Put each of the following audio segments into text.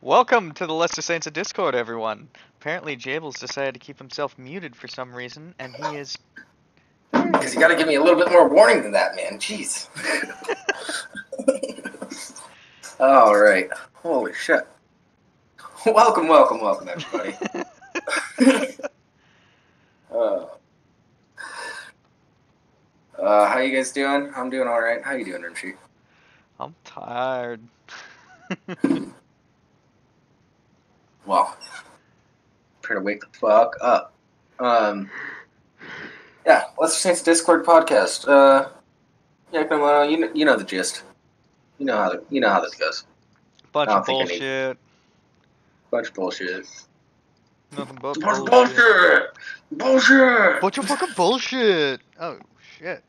Welcome to the Lesser Saints of Discord, everyone. Apparently, Jables decided to keep himself muted for some reason, and he is... Because you gotta give me a little bit more warning than that, man. Jeez. Alright. Holy shit. Welcome, everybody. How you guys doing? I'm doing alright. How you doing, Rimshee? I'm tired. Well, try to wake the fuck up. Yeah, Lesser Saints Discord podcast. Yeah, come on, you know the gist. You know how this goes. Bunch of bullshit. Bunch of bullshit. Nothing but bullshit. Bullshit. Bunch of fucking bullshit. Oh shit.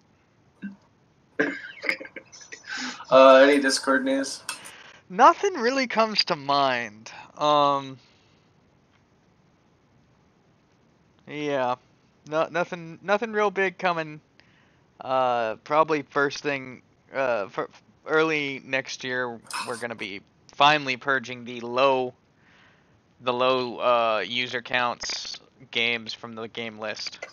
Any Discord news? Nothing really comes to mind. Yeah. Nothing real big coming. Probably first thing, for early next year, we're gonna be finally purging the low user counts games from the game list.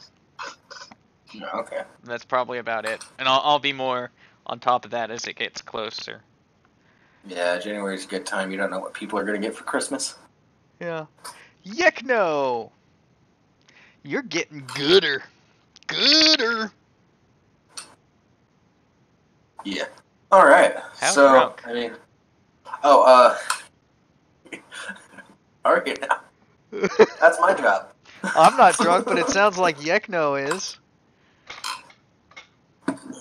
Okay. That's probably about it, and I'll be more on top of that as it gets closer. Yeah, January's a good time. You don't know what people are gonna get for Christmas. Yeah. Yekno! You're getting gooder. Gooder! Yeah. Alright. So, drunk? I mean... Alright now. That's my job. I'm not drunk, but it sounds like Yekno is.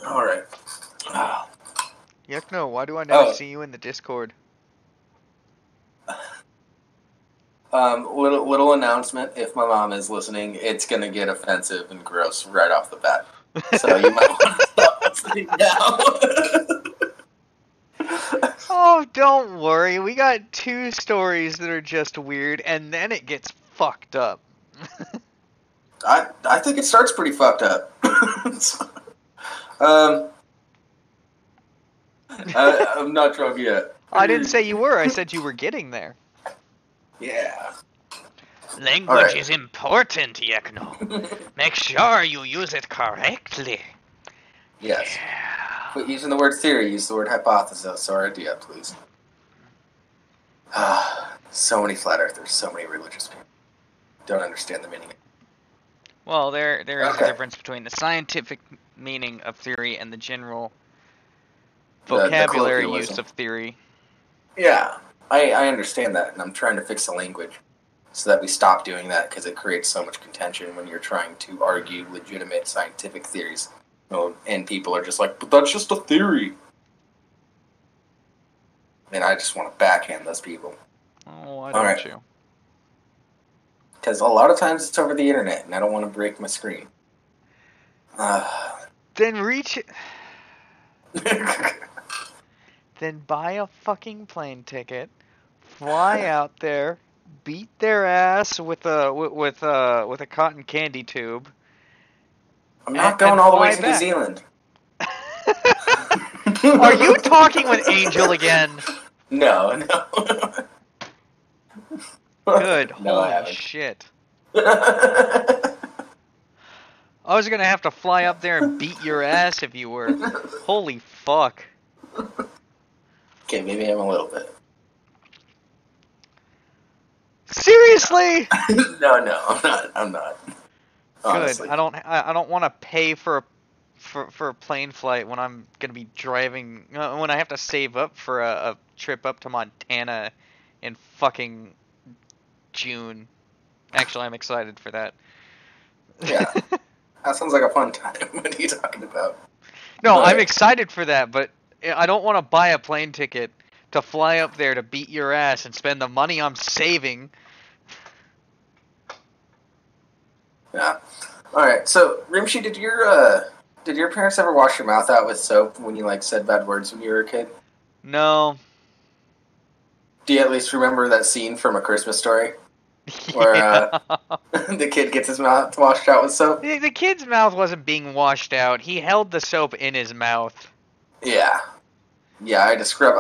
Alright. Yekno, why do I never see you in the Discord? Little announcement, if my mom is listening, it's gonna get offensive and gross right off the bat. So you might want to stop listening now. Oh, don't worry. We got 2 stories that are just weird, and then it gets fucked up. I think it starts pretty fucked up. I'm not drunk yet. I didn't say you were. I said you were getting there. Yeah. Language is important, Yekno. Make sure you use it correctly. Yes. Yeah. But using the word theory, use the word hypothesis or idea, please. So many flat earthers, so many religious people. Don't understand the meaning. Well, there is a difference between the scientific meaning of theory and the general vocabulary use of theory. Yeah, I understand that, and I'm trying to fix the language so that we stop doing that, because it creates so much contention when you're trying to argue legitimate scientific theories. And people are just like, but that's just a theory. And I just want to backhand those people. Oh, why don't you? Because a lot of times it's over the internet, and I don't want to break my screen. Then reach it. Then buy a fucking plane ticket, fly out there, beat their ass with a cotton candy tube. I'm not going all the way to New Zealand. Are you talking with Angel again? No. Good. No, holy shit. I was gonna have to fly up there and beat your ass if you were. Holy fuck. Okay, maybe I'm a little bit. Seriously? No, I'm not. Honestly. Good. I don't want to pay for a plane flight when I'm gonna be driving. When I have to save up for a trip up to Montana in fucking June. Actually, I'm excited for that. Yeah, that sounds like a fun time. What are you talking about? No, I'm excited for that, but I don't want to buy a plane ticket to fly up there to beat your ass and spend the money I'm saving. Yeah. Alright, so, Rimshee, did your parents ever wash your mouth out with soap when you, said bad words when you were a kid? No. Do you at least remember that scene from A Christmas Story? Where, the kid gets his mouth washed out with soap? The kid's mouth wasn't being washed out. He held the soap in his mouth. Yeah. Yeah, I had to scrub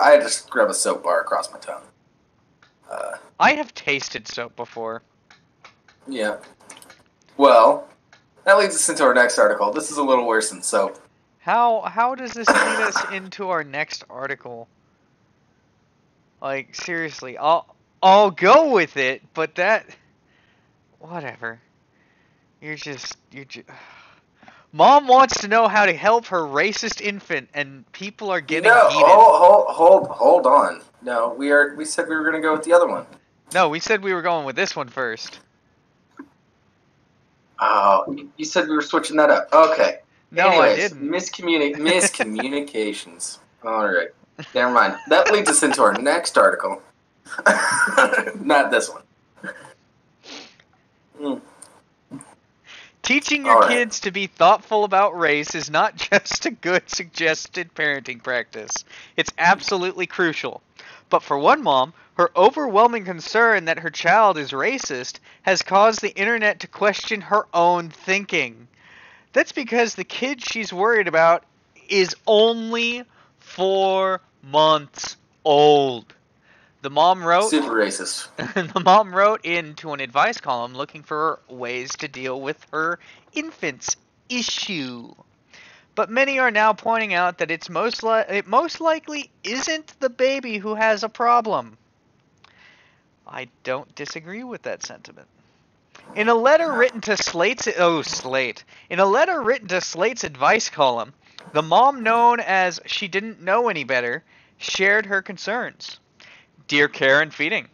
a soap bar across my tongue. I have tasted soap before. Yeah. Well, that leads us into our next article. This is a little worse than soap. How does this lead us into our next article? Like, seriously, I'll go with it, but that whatever. You're just Mom wants to know how to help her racist infant, and people are getting No, heated. hold on. No, we said we were going to go with the other one. No, we said we were going with this one first. Oh, you said we were switching that up. Okay. No, I Anyways, didn't. miscommunications. All right. Never mind. That leads us into our next article. Not this one. Mm. Teaching your kids to be thoughtful about race is not just a good suggested parenting practice. It's absolutely crucial. But for one mom, her overwhelming concern that her child is racist has caused the internet to question her own thinking. That's because the kid she's worried about is only 4 months old. The mom wrote Super racist. The mom wrote into an advice column looking for ways to deal with her infant's issue. But many are now pointing out that it most likely isn't the baby who has a problem. I don't disagree with that sentiment. In a letter written to Slate's advice column, the mom, known as She Didn't Know Any Better, shared her concerns. Dear Care and Feeding,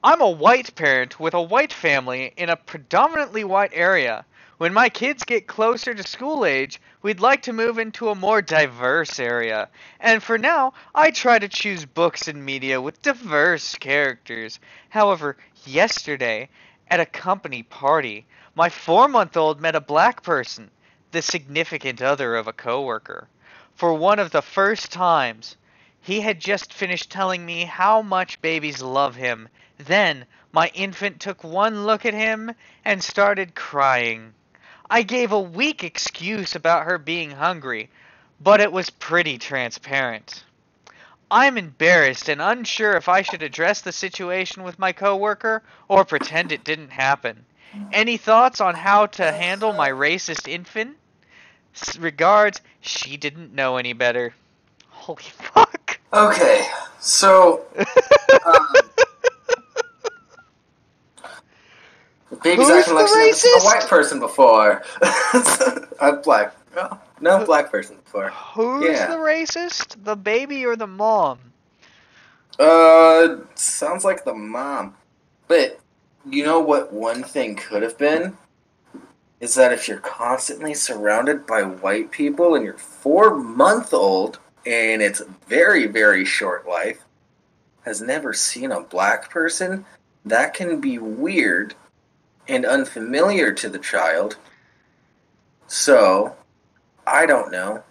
I'm a white parent with a white family in a predominantly white area. When my kids get closer to school age, we'd like to move into a more diverse area. And for now, I try to choose books and media with diverse characters. However, yesterday, at a company party, my 4-month-old met a black person, the significant other of a coworker. For one of the first times, he had just finished telling me how much babies love him. Then, my infant took one look at him and started crying. I gave a weak excuse about her being hungry, but it was pretty transparent. I'm embarrassed and unsure if I should address the situation with my coworker or pretend it didn't happen. Any thoughts on how to handle my racist infant? Regards, She Didn't Know Any Better. Holy fuck. Okay, so the baby's Who's acting like she's the never seen a white racist? person before. A black. No black person before. Who's the Yeah. racist? The baby or the mom? Sounds like the mom. But you know what one thing could have been? Is that if you're constantly surrounded by white people and you're 4-month-old and it's very, very short life, has never seen a black person, that can be weird and unfamiliar to the child. So, I don't know.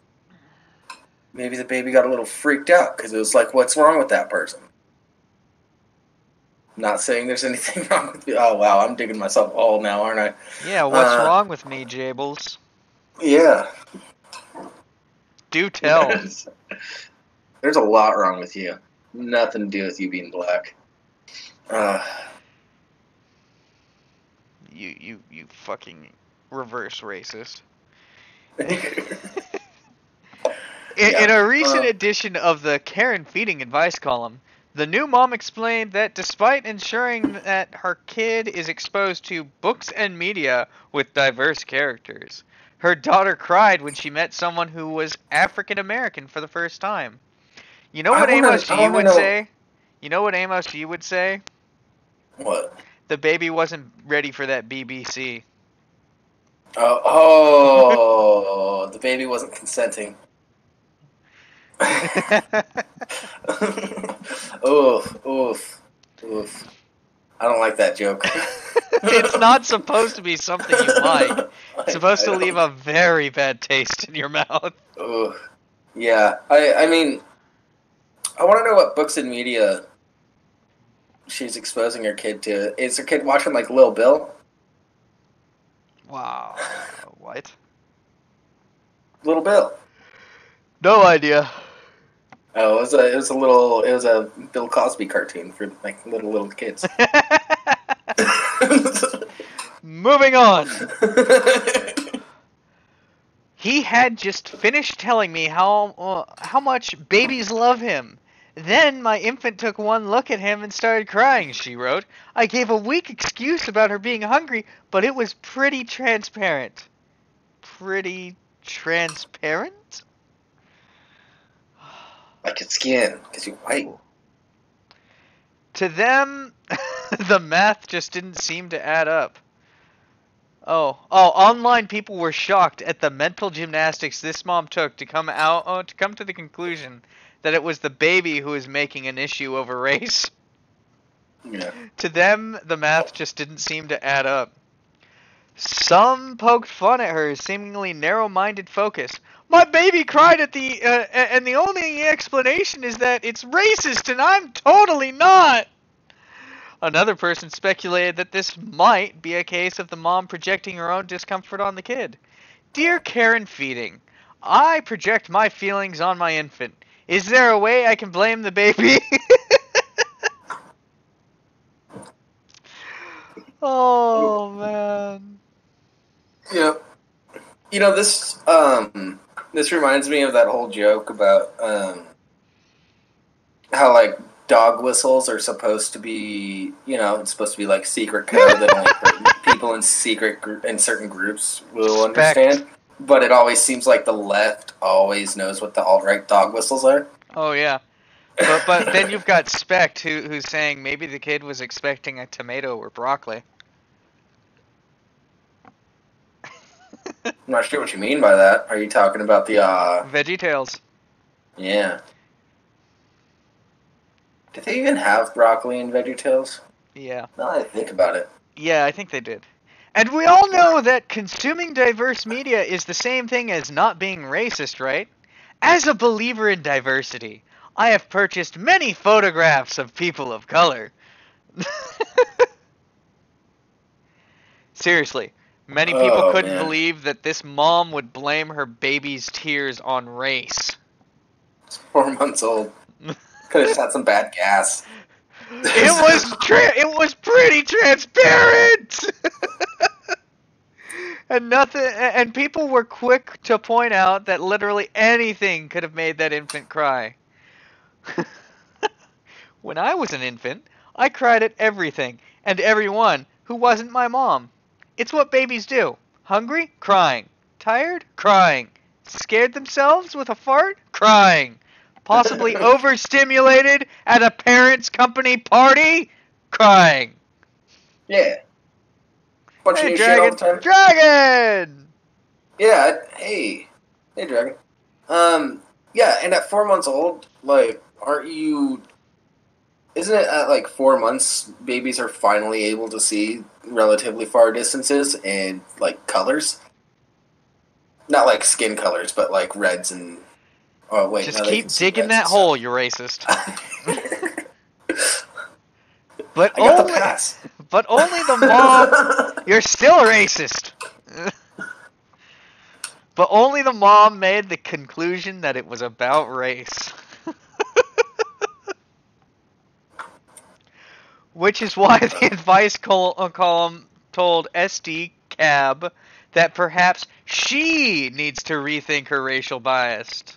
Maybe the baby got a little freaked out because it was like, what's wrong with that person? Not saying there's anything wrong with you. Oh, wow, I'm digging myself all now, aren't I? Yeah, what's wrong with me, Jables? Yeah. Do tell. There's a lot wrong with you. Nothing to do with you being black. You fucking reverse racist. In a recent edition of the Care and Feeding advice column, the new mom explained that despite ensuring that her kid is exposed to books and media with diverse characters, her daughter cried when she met someone who was African American for the first time. You know what Amos G would say? You know what Amos G would say? What? The baby wasn't ready for that BBC. Oh, the baby wasn't consenting. Oof. I don't like that joke. It's not supposed to be something you like. It's supposed to leave a very bad taste in your mouth. Ooh. Yeah, I mean, I want to know what books and media she's exposing her kid to. Is her kid watching, like, Lil Bill? Wow. What? Little Bill. No idea. Oh, it was a Bill Cosby cartoon for like little kids. Moving on. He had just finished telling me how much babies love him. Then my infant took one look at him and started crying, she wrote. I gave a weak excuse about her being hungry, but it was pretty transparent. Pretty transparent? Like your skin, because you're white. Ooh. To them, the math just didn't seem to add up. Online people were shocked at the mental gymnastics this mom took to come to the conclusion that it was the baby who was making an issue over race. Yeah. To them, the math just didn't seem to add up. Some poked fun at her seemingly narrow-minded focus. My baby cried and the only explanation is that it's racist and I'm totally not. Another person speculated that this might be a case of the mom projecting her own discomfort on the kid. Dear Karen Feeding, I project my feelings on my infant. Is there a way I can blame the baby? Oh, man. Yeah. This reminds me of that whole joke about how like dog whistles are supposed to be, it's supposed to be like secret code that only people in certain groups will understand. But it always seems like the left always knows what the alt-right dog whistles are. Oh, yeah. But then you've got Specht who's saying maybe the kid was expecting a tomato or broccoli. I'm not sure what you mean by that. Are you talking about the VeggieTales? Yeah. Did they even have broccoli in VeggieTales? Yeah. Now that I think about it. Yeah, I think they did. And we all know that consuming diverse media is the same thing as not being racist, right? As a believer in diversity, I have purchased many photographs of people of color. Seriously, many people couldn't believe that this mom would blame her baby's tears on race. It's 4 months old. Could have just had some bad gas. It was pretty transparent. And people were quick to point out that literally anything could have made that infant cry. When I was an infant, I cried at everything and everyone who wasn't my mom. It's what babies do. Hungry? Crying. Tired? Crying. Scared themselves with a fart? Crying. Possibly overstimulated at a parent's company party? Crying. Yeah. Bunch of new Dragon. shit all the time. Dragon! Yeah, hey, Dragon. Yeah, and at 4 months old, like, isn't it at like 4 months babies are finally able to see relatively far distances and like colors? Not like skin colors, but like reds and just keep digging that hole, you racist. But I got the pass. But only the mom. You're still racist. But only the mom made the conclusion that it was about race. Which is why the advice column told SD Cab that perhaps she needs to rethink her racial bias.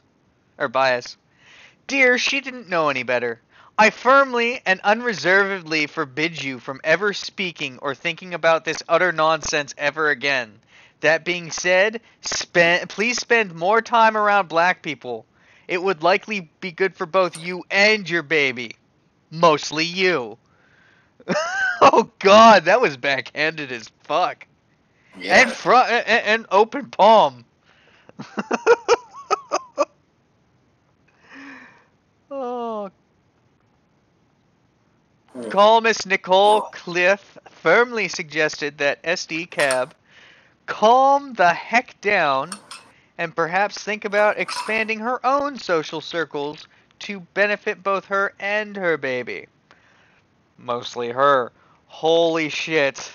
Dear, she didn't know any better. I firmly and unreservedly forbid you from ever speaking or thinking about this utter nonsense ever again. That being said, please spend more time around black people. It would likely be good for both you and your baby. Mostly you. Oh God, that was backhanded as fuck. Yeah. And open palm. Oh. Columnist Nicole Cliff firmly suggested that SD Cab calm the heck down and perhaps think about expanding her own social circles to benefit both her and her baby. Mostly her. Holy shit.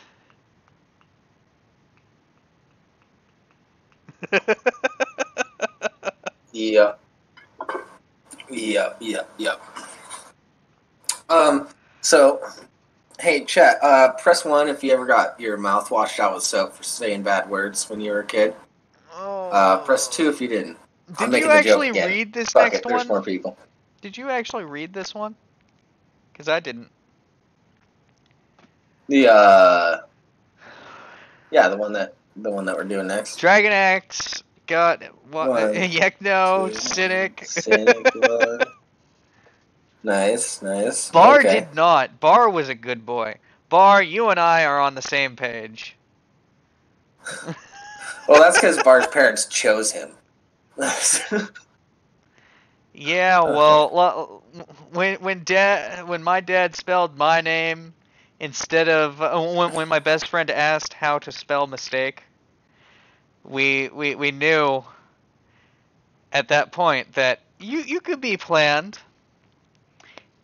Yeah. Yep. So, hey, chat, press 1 if you ever got your mouth washed out with soap for saying bad words when you were a kid. Press 2 if you didn't. I'm Did you making the joke actually again. read this Fuck next it, there's one? more people. Did you actually read this one? Because I didn't. The one that we're doing next. Dragon Axe got what? Yekno, 2, Cynic. Cynic. Nice. Bar Okay. did not. Bar was a good boy. Bar, you and I are on the same page. Well, that's because Bar's parents chose him. Yeah, well, when my dad spelled my name instead of when my best friend asked how to spell mistake, we knew at that point that you could be planned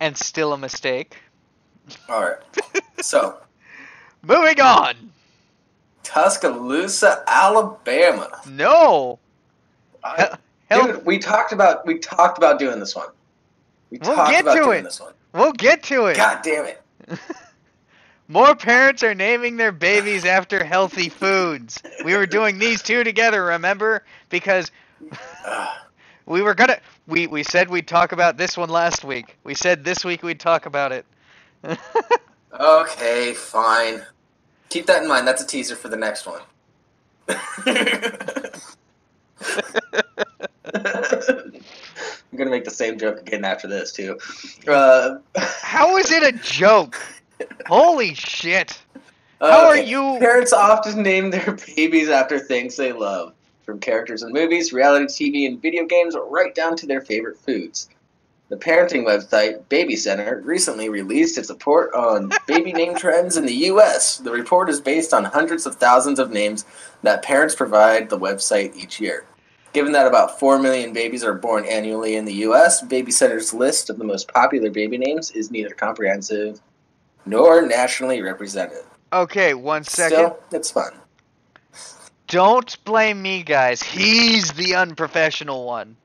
and still a mistake. All right. So, moving on. Tuscaloosa, Alabama. No. Dude, we talked about doing this one. We'll get to it. God damn it. More parents are naming their babies after healthy foods. We were doing these two together, remember? Because we were gonna. We said we'd talk about this one last week. We said this week we'd talk about it. Okay, fine. Keep that in mind. That's a teaser for the next one. I'm gonna make the same joke again after this too. How is it a joke? Holy shit! How are you? Parents often name their babies after things they love, from characters in movies, reality TV, and video games, right down to their favorite foods. The parenting website Baby Center recently released its report on baby name trends in the U.S. The report is based on hundreds of thousands of names that parents provide the website each year. Given that about 4 million babies are born annually in the U.S., Baby Center's list of the most popular baby names is neither comprehensive nor nationally representative. Okay, 1 second. Still, it's fun. Don't blame me, guys. He's the unprofessional one.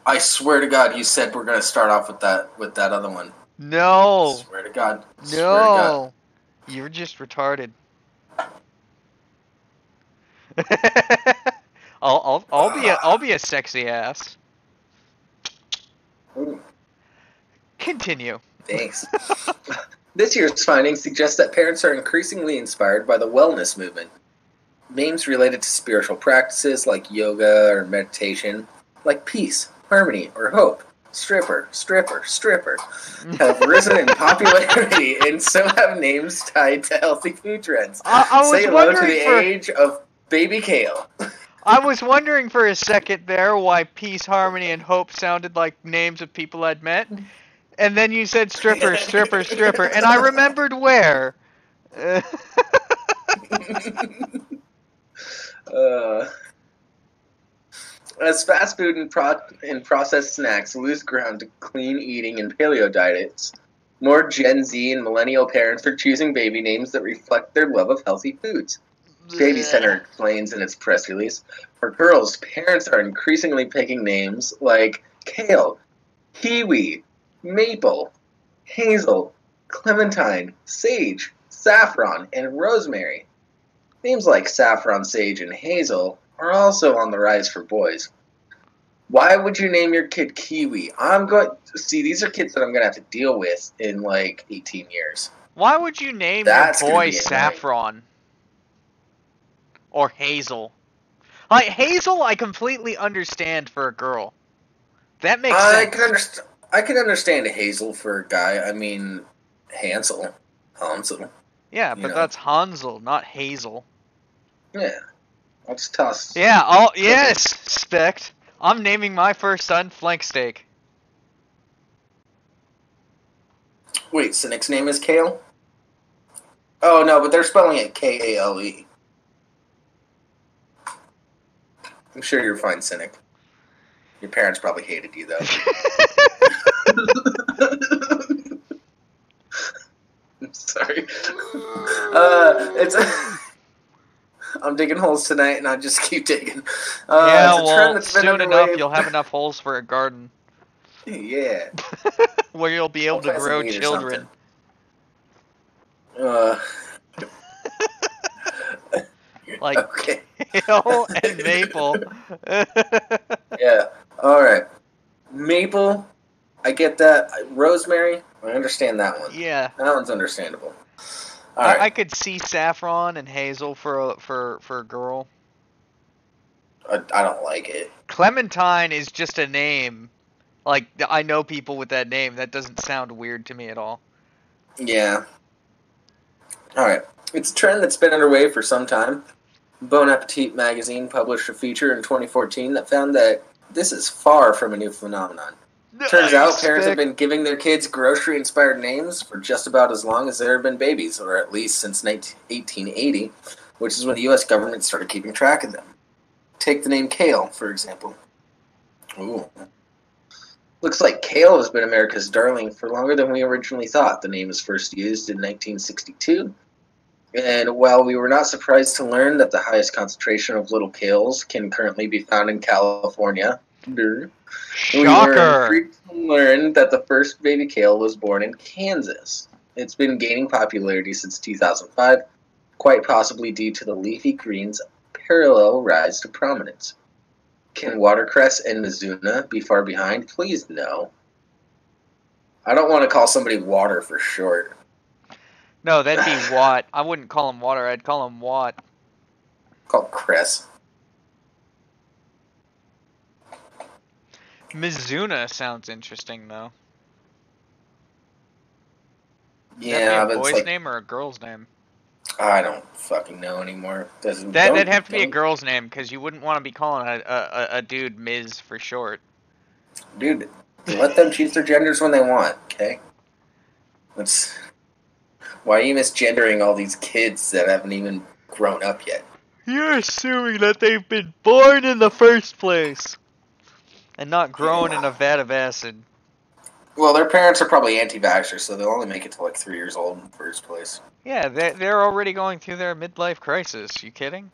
I swear to God, you said we're going to start off with that other one. No. I swear to God. No. You're just retarded. I'll be a sexy ass. Ooh. Continue. Thanks. This year's findings suggest that parents are increasingly inspired by the wellness movement. Names related to spiritual practices like yoga or meditation, like peace, harmony, or hope, stripper, have risen in popularity, and so have names tied to healthy food trends. Say hello to the age of baby kale. I was wondering for a second there why peace, harmony, and hope sounded like names of people I'd met. And then you said stripper, and I remembered where. As fast food and processed snacks lose ground to clean eating and paleo diets, more Gen Z and millennial parents are choosing baby names that reflect their love of healthy foods. Baby Center explains in its press release, for girls, parents are increasingly picking names like kale, kiwi, maple, hazel, clementine, sage, saffron, and rosemary. Names like saffron, sage, and hazel are also on the rise for boys. Why would you name your kid Kiwi? These are kids that I'm going to have to deal with in like 18 years. Why would you name your boy Saffron? Or Hazel? Like, Hazel I completely understand for a girl. That makes sense. I can understand a Hazel for a guy. I mean, Hansel. Yeah, but that's Hansel, not Hazel. Yeah. I'll just toss. Yeah, yes, Spect. I'm naming my first son Flank Steak. Wait, Cynic's name is Kale? Oh, no, but they're spelling it Kale. I'm sure you're fine, Cynic. Your parents probably hated you, though. I'm sorry. I'm digging holes tonight, and I'll just keep digging. Yeah, It's a trend well, that's been soon enough underway. you'll have enough holes for a garden Yeah, where you'll be I'll able to plant some grow weed or something. children. Uh, Like okay. kale and maple. Yeah. All right. Maple, I get that. Rosemary, I understand that one. Yeah. That one's understandable. All right. I could see saffron and hazel for a girl. I don't like it. Clementine is just a name. Like, I know people with that name. That doesn't sound weird to me at all. Yeah. All right. It's a trend that's been underway for some time. Bon Appetit magazine published a feature in 2014 that found that this is far from a new phenomenon. Turns out parents have been giving their kids grocery-inspired names for just about as long as there have been babies, or at least since 1880, which is when the U.S. government started keeping track of them. Take the name Kale, for example. Ooh. Looks like kale has been America's darling for longer than we originally thought. The name was first used in 1962. And while we were not surprised to learn that the highest concentration of little kales can currently be found in California, we were Shocker! intrigued to learn that the first baby kale was born in Kansas. It's been gaining popularity since 2005, quite possibly due to the leafy green's parallel rise to prominence. Can watercress and mizuna be far behind? Please no. I don't want to call somebody water for short. No, that'd be Watt. I wouldn't call him water. I'd call him Watt. Called cress. Mizuna sounds interesting though. Would that be Yeah, a but it's boy's like name or a girl's name? I don't fucking know anymore. That'd have to be a girl's name because you wouldn't want to be calling a dude Ms for short. Dude, let them choose their genders when they want, okay? Why are you misgendering all these kids that haven't even grown up yet? You're assuming that they've been born in the first place and not grown in a vat of acid. Well, their parents are probably anti-vaxxers, so they'll only make it to like 3 years old in the first place. Yeah, they're already going through their midlife crisis. You kidding?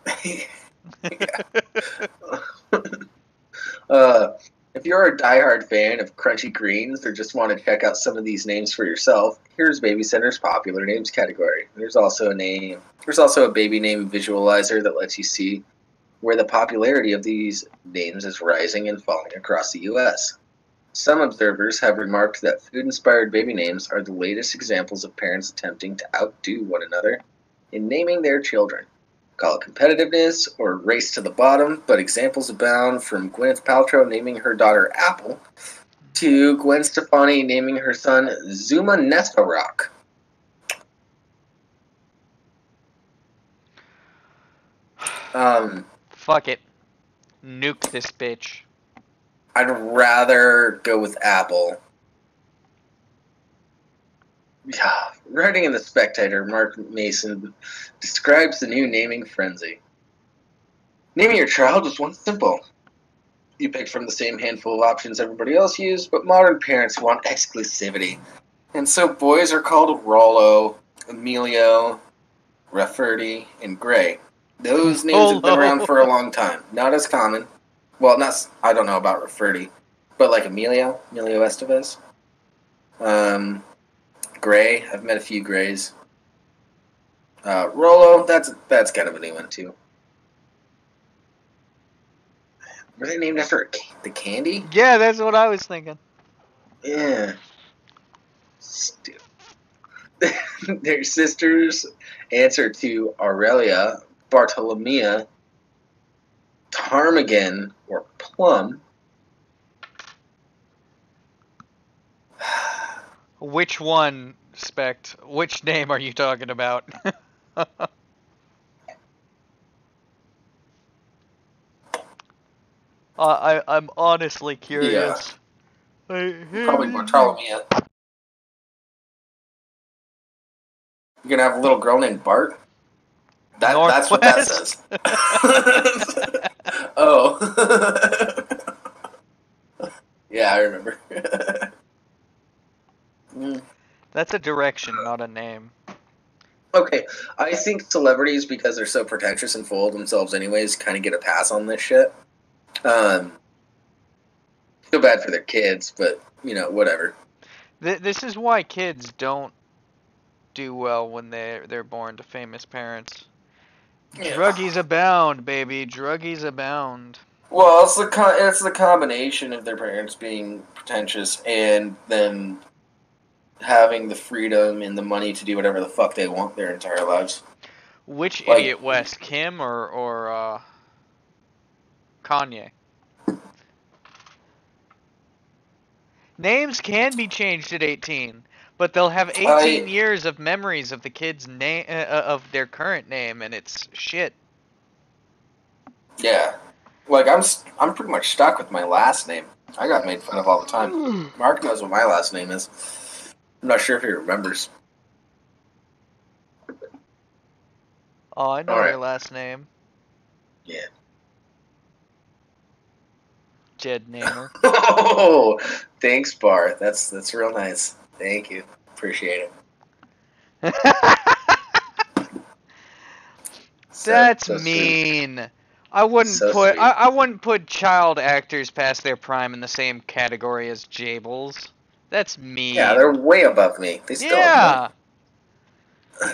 If you're a diehard fan of crunchy greens or just want to check out some of these names for yourself, here's Baby Center's popular names category. There's also a baby name visualizer that lets you see where the popularity of these names is rising and falling across the U.S. Some observers have remarked that food-inspired baby names are the latest examples of parents attempting to outdo one another in naming their children. Call it competitiveness or race to the bottom, but examples abound from Gwyneth Paltrow naming her daughter Apple to Gwen Stefani naming her son Zuma Nestorok. Fuck it. Nuke this bitch. I'd rather go with Apple. Yeah, writing in The Spectator, Mark Mason describes the new naming frenzy. Naming your child is one simple. You pick from the same handful of options everybody else used, but modern parents want exclusivity. And so boys are called Rollo, Emilio, Rafferty, and Gray. Those names have been around for a long time. Not as common. Well, I don't know about Rafferty, but like Emilio Estevez. Gray, I've met a few Grays. Rollo, that's kind of a new one too. Were they named after the candy? Yeah, that's what I was thinking. Yeah. Stupid. Their sisters answer to Aurelia, Bartolomea, Ptarmigan, or Plum. Which one, Spect? Which name are you talking about? I'm honestly curious. Probably Bartolomea. You're gonna have a little girl named Bart? That's what that says. Oh. Yeah, I remember. That's a direction, not a name. Okay, I think celebrities, because they're so pretentious and full of themselves anyways, kind of get a pass on this shit. Um, Feel bad for their kids, but, whatever. This is why kids don't do well when they're born to famous parents. Yeah. Druggies abound, baby. Druggies abound. Well, it's the combination of their parents being pretentious and then having the freedom and the money to do whatever the fuck they want their entire lives. Which Like, idiot West, Kim or Kanye? Names can be changed at 18, but they'll have 18 I years of memories of the kid's name of their current name, and it's shit. yeah, like I'm pretty much stuck with my last name. I got made fun of all the time. Mark knows what my last name is. I'm not sure if he remembers. Oh, I know All right. your last name, Yeah. Jed Namer. Oh, thanks, Bar. That's real nice. Thank you. Appreciate it. That's So sweet. mean. I wouldn't So put sweet. I wouldn't put child actors past their prime in the same category as Jables. That's Yeah, they're mean. way above me. They still have money. Yeah.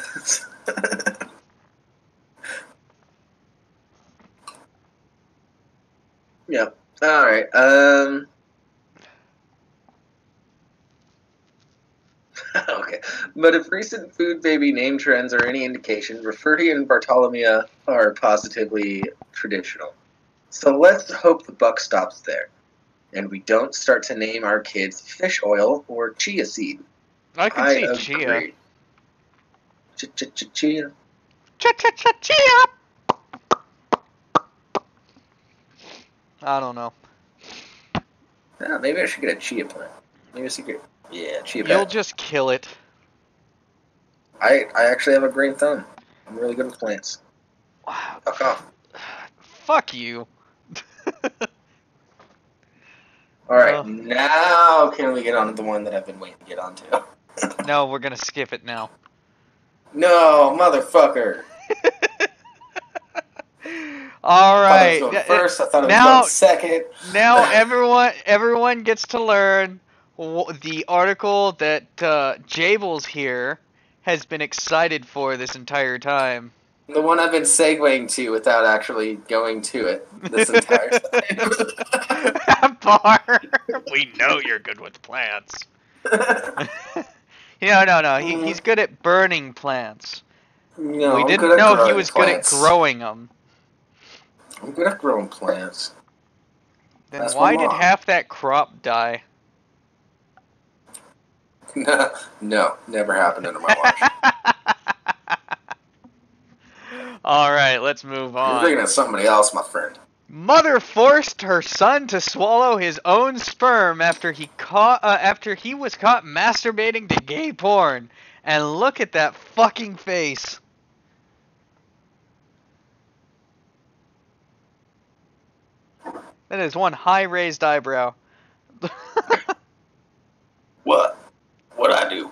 Yeah. All right. Okay. But if recent food baby name trends are any indication, Rafferty and Bartolomea are positively traditional. So let's hope the buck stops there, and we don't start to name our kids fish oil or chia seed. I could I see Chia. agree. Chia. Chia. I don't know. Yeah, maybe I should get a chia plant. Maybe a secret. Yeah, chia You'll pet. just kill it. I actually have a green thumb. I'm really good with plants. Wow. Fuck off. Fuck you. All right, now can we get on to the one that I've been waiting to get onto? No, we're gonna skip it now. No, motherfucker. All I thought it was right. going first. I thought it was Now, going second. now everyone gets to learn the article that Jables here has been excited for this entire time. The one I've been segueing to without actually going to it this entire time. Bar. We know you're good with plants. No. He's good at burning plants. No, We I'm didn't good at know he growing was plants. good at growing them. I'm good at growing plants. Then That's why my did mom. half that crop die? No, never happened under my watch. All right, let's move You're thinking on. of somebody else, my friend. Mother forced her son to swallow his own sperm after he was caught masturbating to gay porn. And look at that fucking face. That is one high raised eyebrow. What? What'd I do?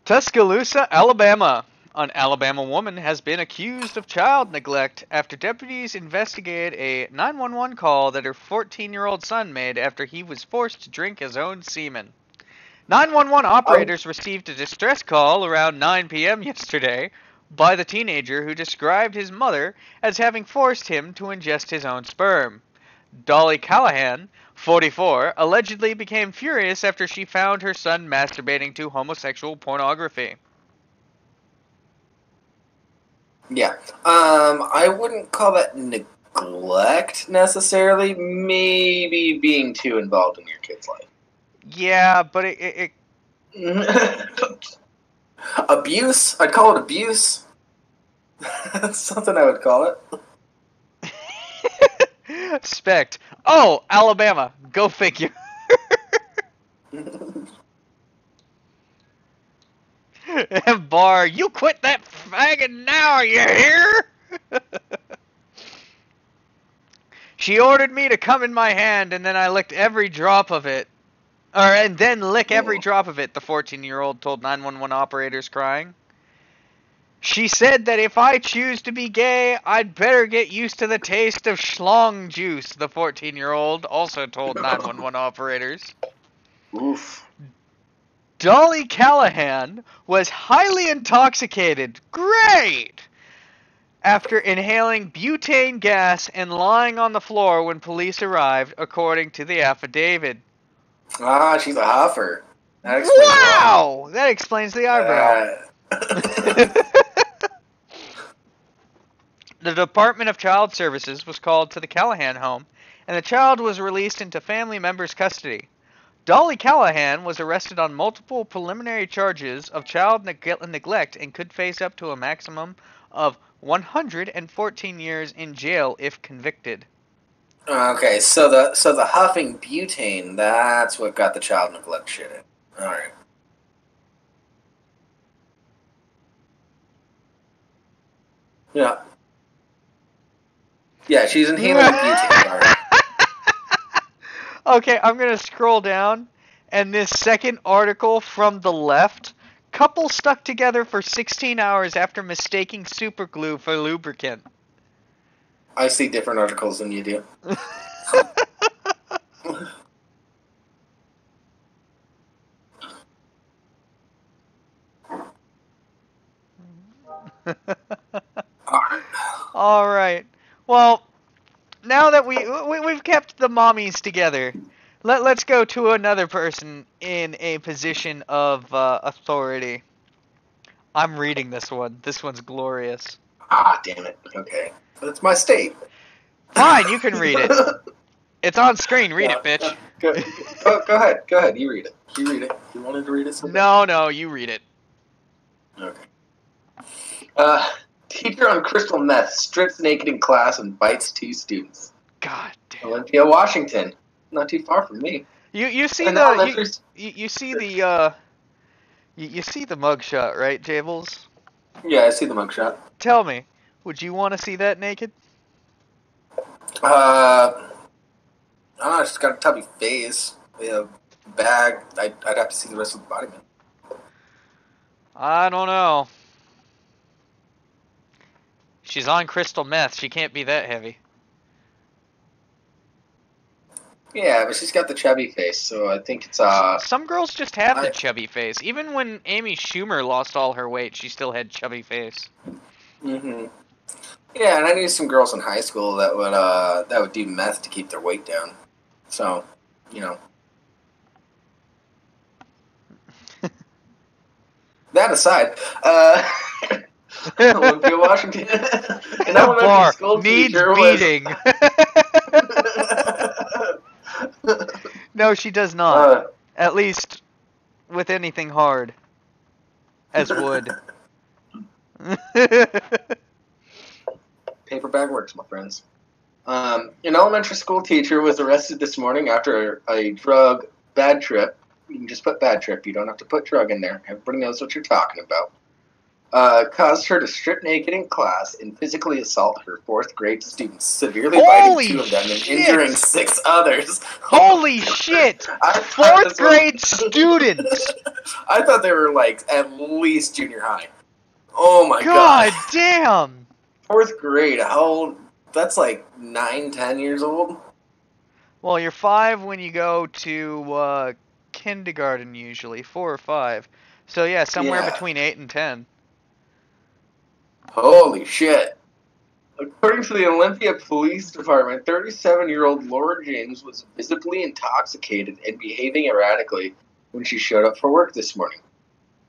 Tuscaloosa, Alabama. An Alabama woman has been accused of child neglect after deputies investigated a 911 call that her 14-year-old son made after he was forced to drink his own semen. 911 operators received a distress call around 9 p.m. yesterday by the teenager who described his mother as having forced him to ingest his own sperm. Dolly Callahan, 44, allegedly became furious after she found her son masturbating to homosexual pornography. Yeah. I wouldn't call that neglect necessarily. Maybe being too involved in your kid's life. Yeah, but it Abuse? I'd call it abuse. That's something I would call it. Spect. Oh, Alabama. Go figure. Bar, you quit that faggot now, you hear? She ordered me to come in my hand, and then I licked every drop of it. And then lick every Oh. drop of it, the 14-year-old told 911 operators, crying. She said that if I choose to be gay, I'd better get used to the taste of schlong juice, the 14-year-old also told 911 operators. Oof. Dolly Callahan was highly intoxicated. Great! After inhaling butane gas and lying on the floor when police arrived, according to the affidavit. Ah, she's a huffer. That explains a lot. Wow! That explains the eyebrow. The Department of Child Services was called to the Callahan home, and the child was released into family members' custody. Dolly Callahan was arrested on multiple preliminary charges of child neglect and could face up to a maximum of 114 years in jail if convicted. Okay, so the huffing butane, that's what got the child neglect shit in. Alright. Yeah. Yeah, she's inhaling butane. Alright. Okay, I'm going to scroll down, and this second article from the left, couple stuck together for 16 hours after mistaking superglue for lubricant. I see different articles than you do. All right. Well, now that we've kept the mommies together, let's go to another person in a position of authority. I'm reading this one. This one's glorious. Ah, damn it. Okay. But it's my state. Fine, you can read it. It's on screen. Read it, bitch. Go ahead. Go ahead. You read it. You read it. You wanted to read it? No, you read it. Okay. Teacher on crystal meth strips naked in class and bites 2 students. God damn. Olympia, Washington. Not too far from me. You see And the you see the you see the mugshot, right, Jables? Yeah, I see the mugshot. Tell me, would you want to see that naked? I don't know, she's got a tubby face. Bag. I'd have to see the rest of the body, man. I don't know. She's on crystal meth. She can't be that heavy. Yeah, but she's got the chubby face, so I think it's Some girls just have the chubby face. Even when Amy Schumer lost all her weight, she still had chubby face. Mm-hmm. Yeah, and I knew some girls in high school that would do meth to keep their weight down. So, you know. That aside, Olympia, Washington, an elementary school needs teacher beating. No, she does not. At least with anything hard, as wood. Paper bag works, my friends. An elementary school teacher was arrested this morning after a drug bad trip. You can just put bad trip. You don't have to put drug in there. Everybody knows what you're talking about. Caused her to strip naked in class and physically assault her 4th grade students, severely biting 2 of them and injuring 6 others. Holy shit! 4th grade students! I thought they were, like, at least junior high. Oh my god. God damn! 4th grade, how old? That's like 9, 10 years old? Well, you're 5 when you go to kindergarten usually, 4 or 5. So yeah, somewhere between 8 and 10. Holy shit. According to the Olympia Police Department, 37-year-old Laura James was visibly intoxicated and behaving erratically when she showed up for work this morning.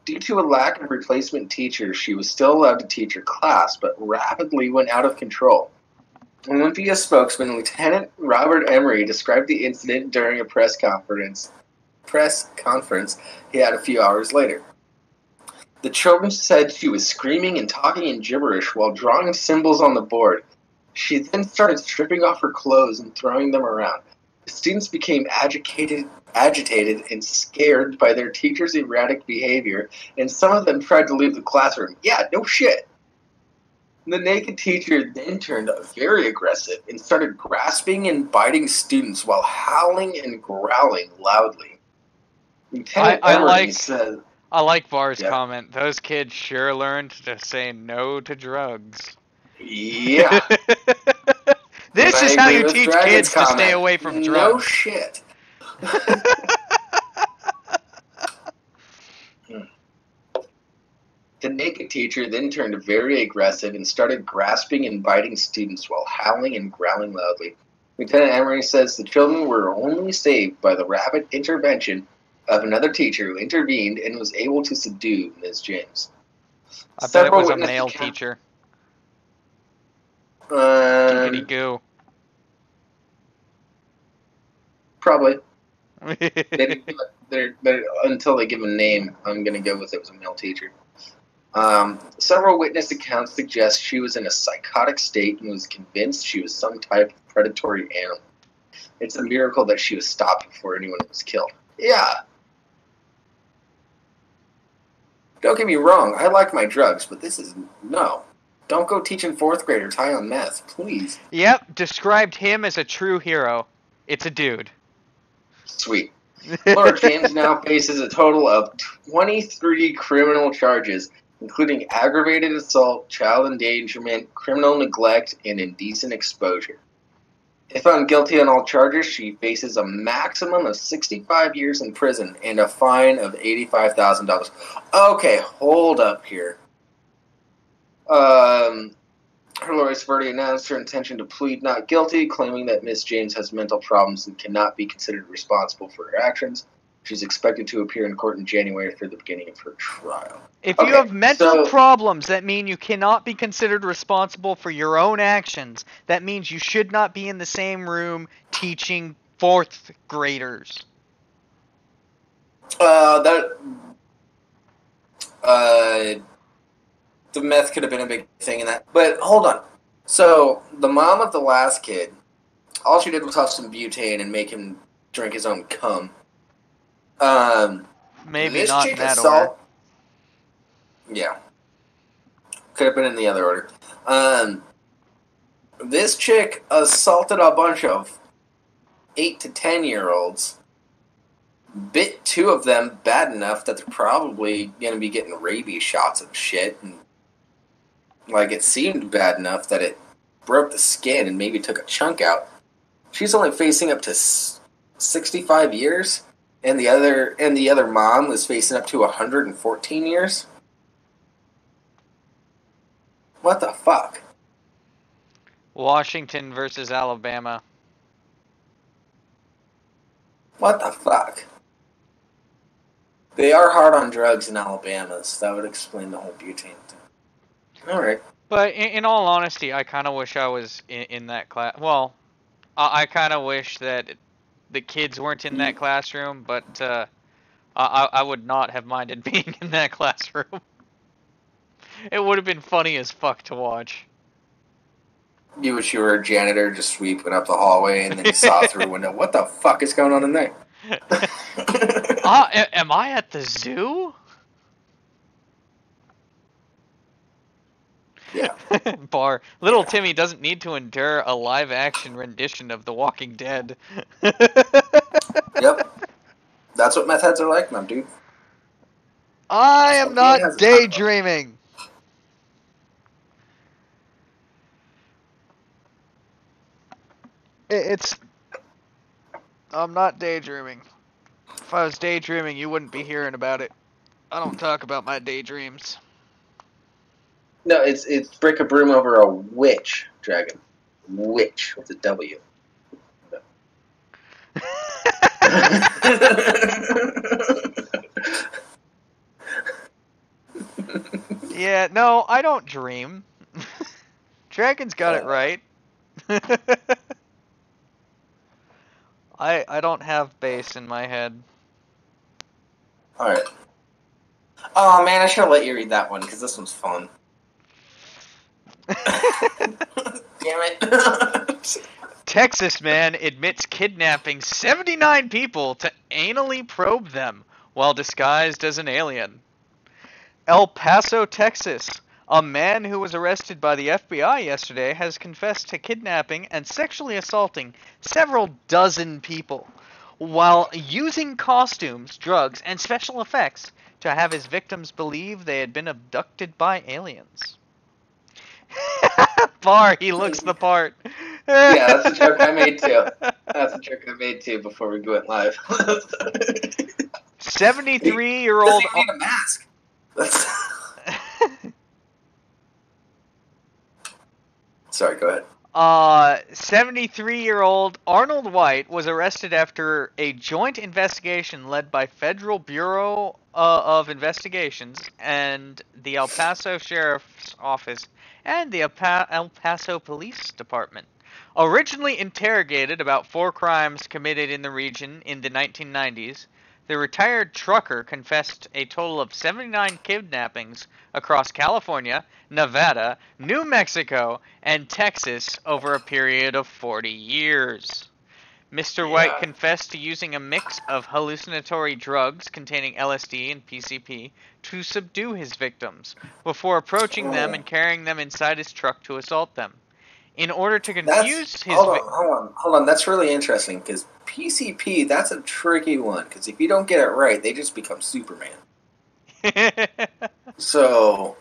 Due to a lack of replacement teachers, she was still allowed to teach her class, but rapidly went out of control. Olympia spokesman Lieutenant Robert Emery described the incident during a press conference he had a few hours later. The children said she was screaming and talking in gibberish while drawing symbols on the board. She then started stripping off her clothes and throwing them around. The students became agitated and scared by their teacher's erratic behavior, and some of them tried to leave the classroom. Yeah, no shit. The naked teacher then turned very aggressive and started grasping and biting students while howling and growling loudly. Lieutenant Emery says, I like Barr's yeah, comment. Those kids sure learned to say no to drugs. yeah. And This I is how agree you with teach Dragon's kids to stay comment. away from No drugs. shit. The naked teacher then turned very aggressive and started grasping and biting students while howling and growling loudly. Lieutenant Emery says the children were only saved by the rapid intervention of another teacher who intervened and was able to subdue Ms. James. I bet it was a witness male account- teacher. Giggity goo. Probably. Until they give a name, I'm going to go with it was a male teacher. Several witness accounts suggest she was in a psychotic state and was convinced she was some type of predatory animal. It's a miracle that she was stopped before anyone was killed. Yeah. Don't get me wrong, I like my drugs, but this is no. Don't go teaching fourth graders high on meth, please. Yep, described him as a true hero. It's a dude. Sweet. Laura James now faces a total of 23 criminal charges, including aggravated assault, child endangerment, criminal neglect, and indecent exposure. If found guilty on all charges, she faces a maximum of 65 years in prison and a fine of $85,000. Okay, hold up here. Her lawyers have already announced her intention to plead not guilty, claiming that Miss James has mental problems and cannot be considered responsible for her actions. She's expected to appear in court in January for the beginning of her trial. If you have mental problems that mean you cannot be considered responsible for your own actions, that means you should not be in the same room teaching fourth graders. The meth could have been a big thing in that. But hold on. So the mom of the last kid, all she did was huff some butane and make him drink his own cum. Maybe not in that order. Yeah. Could have been in the other order. This chick assaulted a bunch of 8 to 10-year-olds. Bit 2 of them bad enough that they're probably going to be getting rabies shots and shit. And, like, it seemed bad enough that it broke the skin and maybe took a chunk out. She's only facing up to 65 years, and the other mom was facing up to 114 years. What the fuck? Washington versus Alabama. What the fuck? They are hard on drugs in Alabama, so that would explain the whole butane thing. Alright. But in all honesty, I kind of wish I was in that class. Well, I kind of wish that the kids weren't in that classroom, but I would not have minded being in that classroom. It would have been funny as fuck to watch. You wish you were a janitor just sweeping up the hallway and then you saw through a window. What the fuck is going on in there? Am I at the zoo? Yeah. Bar. Little Timmy doesn't need to endure a live-action rendition of The Walking Dead. Yep. That's what meth heads are like, my dude. I am not daydreaming. I'm not daydreaming. If I was daydreaming, you wouldn't be hearing about it. I don't talk about my daydreams. No, it's break a broom over a witch, Dragon. Witch with a W. No. Yeah, no, I don't dream. Dragon's got it right. I don't have bass in my head. Alright. Oh man, I should have let you read that one, because this one's fun. Damn it. Texas man admits kidnapping 79 people to anally probe them while disguised as an alien. El Paso, Texas. A man who was arrested by the FBI yesterday has confessed to kidnapping and sexually assaulting several dozen people while using costumes, drugs, and special effects to have his victims believe they had been abducted by aliens. Bar, he looks the part. Yeah, that's a joke I made too. That's a joke I made too before we went live. 73-year-old. Doesn't even need a mask. Sorry, go ahead. 73-year-old Arnold White was arrested after a joint investigation led by Federal Bureau of Investigations and the El Paso Sheriff's Office and the El Paso Police Department. Originally interrogated about 4 crimes committed in the region in the 1990s, the retired trucker confessed a total of 79 kidnappings across California, Nevada, New Mexico, and Texas over a period of 40 years. Mr. White confessed to using a mix of hallucinatory drugs containing LSD and PCP to subdue his victims, before approaching them and carrying them inside his truck to assault them. In order to confuse his hold on. That's really interesting because PCP, that's a tricky one because if you don't get it right, they just become Superman. So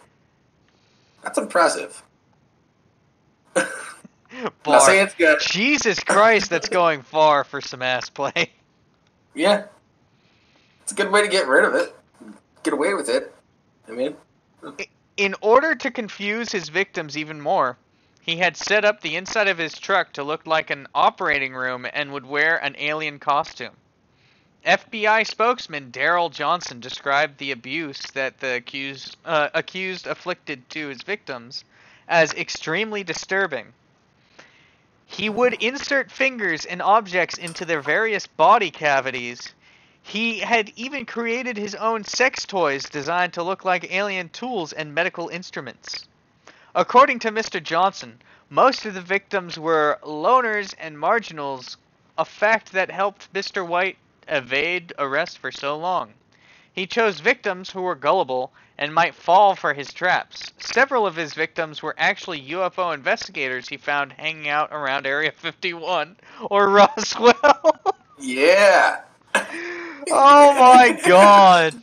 that's impressive. Not saying it's good. Jesus Christ, that's going far for some ass play. Yeah, it's a good way to get rid of it. Get away with it. I mean, in order to confuse his victims even more, he had set up the inside of his truck to look like an operating room and would wear an alien costume. FBI spokesman Daryl Johnson described the abuse that the accused afflicted to his victims as extremely disturbing. He would insert fingers and objects into their various body cavities. He had even created his own sex toys designed to look like alien tools and medical instruments. According to Mr. Johnson, most of the victims were loners and marginals, a fact that helped Mr. White evade arrest for so long. He chose victims who were gullible and might fall for his traps. Several of his victims were actually UFO investigators he found hanging out around Area 51 or Roswell. Yeah. Oh my god.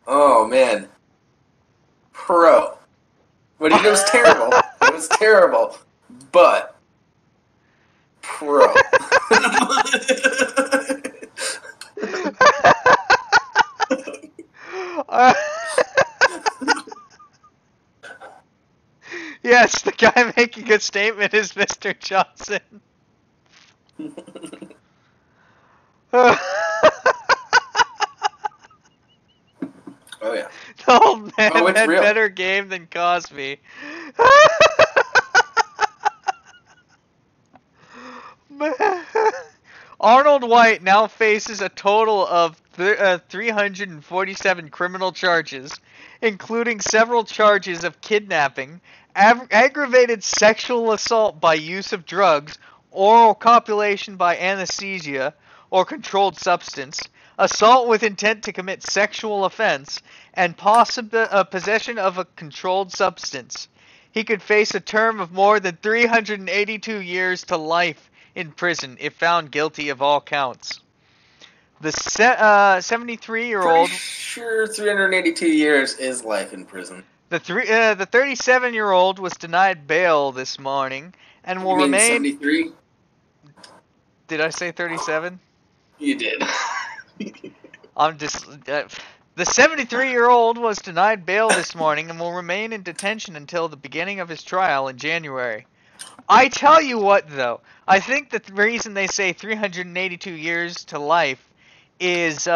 Oh man. Pro. But it was terrible. It was terrible. But pro. Yes, the guy making a statement is Mr. Johnson. Oh yeah. The old man had real. better game than Cosby. Arnold White now faces a total of 347 criminal charges, including several charges of kidnapping, aggravated sexual assault by use of drugs, oral copulation by anesthesia or controlled substance, assault with intent to commit sexual offense, and possession of a controlled substance. He could face a term of more than 382 years to life in prison if found guilty of all counts. The 73-year-old... Pretty sure 382 years is life in prison. The 37-year-old was denied bail this morning and will remain... 73? Did I say 37? You did. I'm just... The 73-year-old was denied bail this morning and will remain in detention until the beginning of his trial in January. I tell you what, though, I think that the reason they say 382 years to life is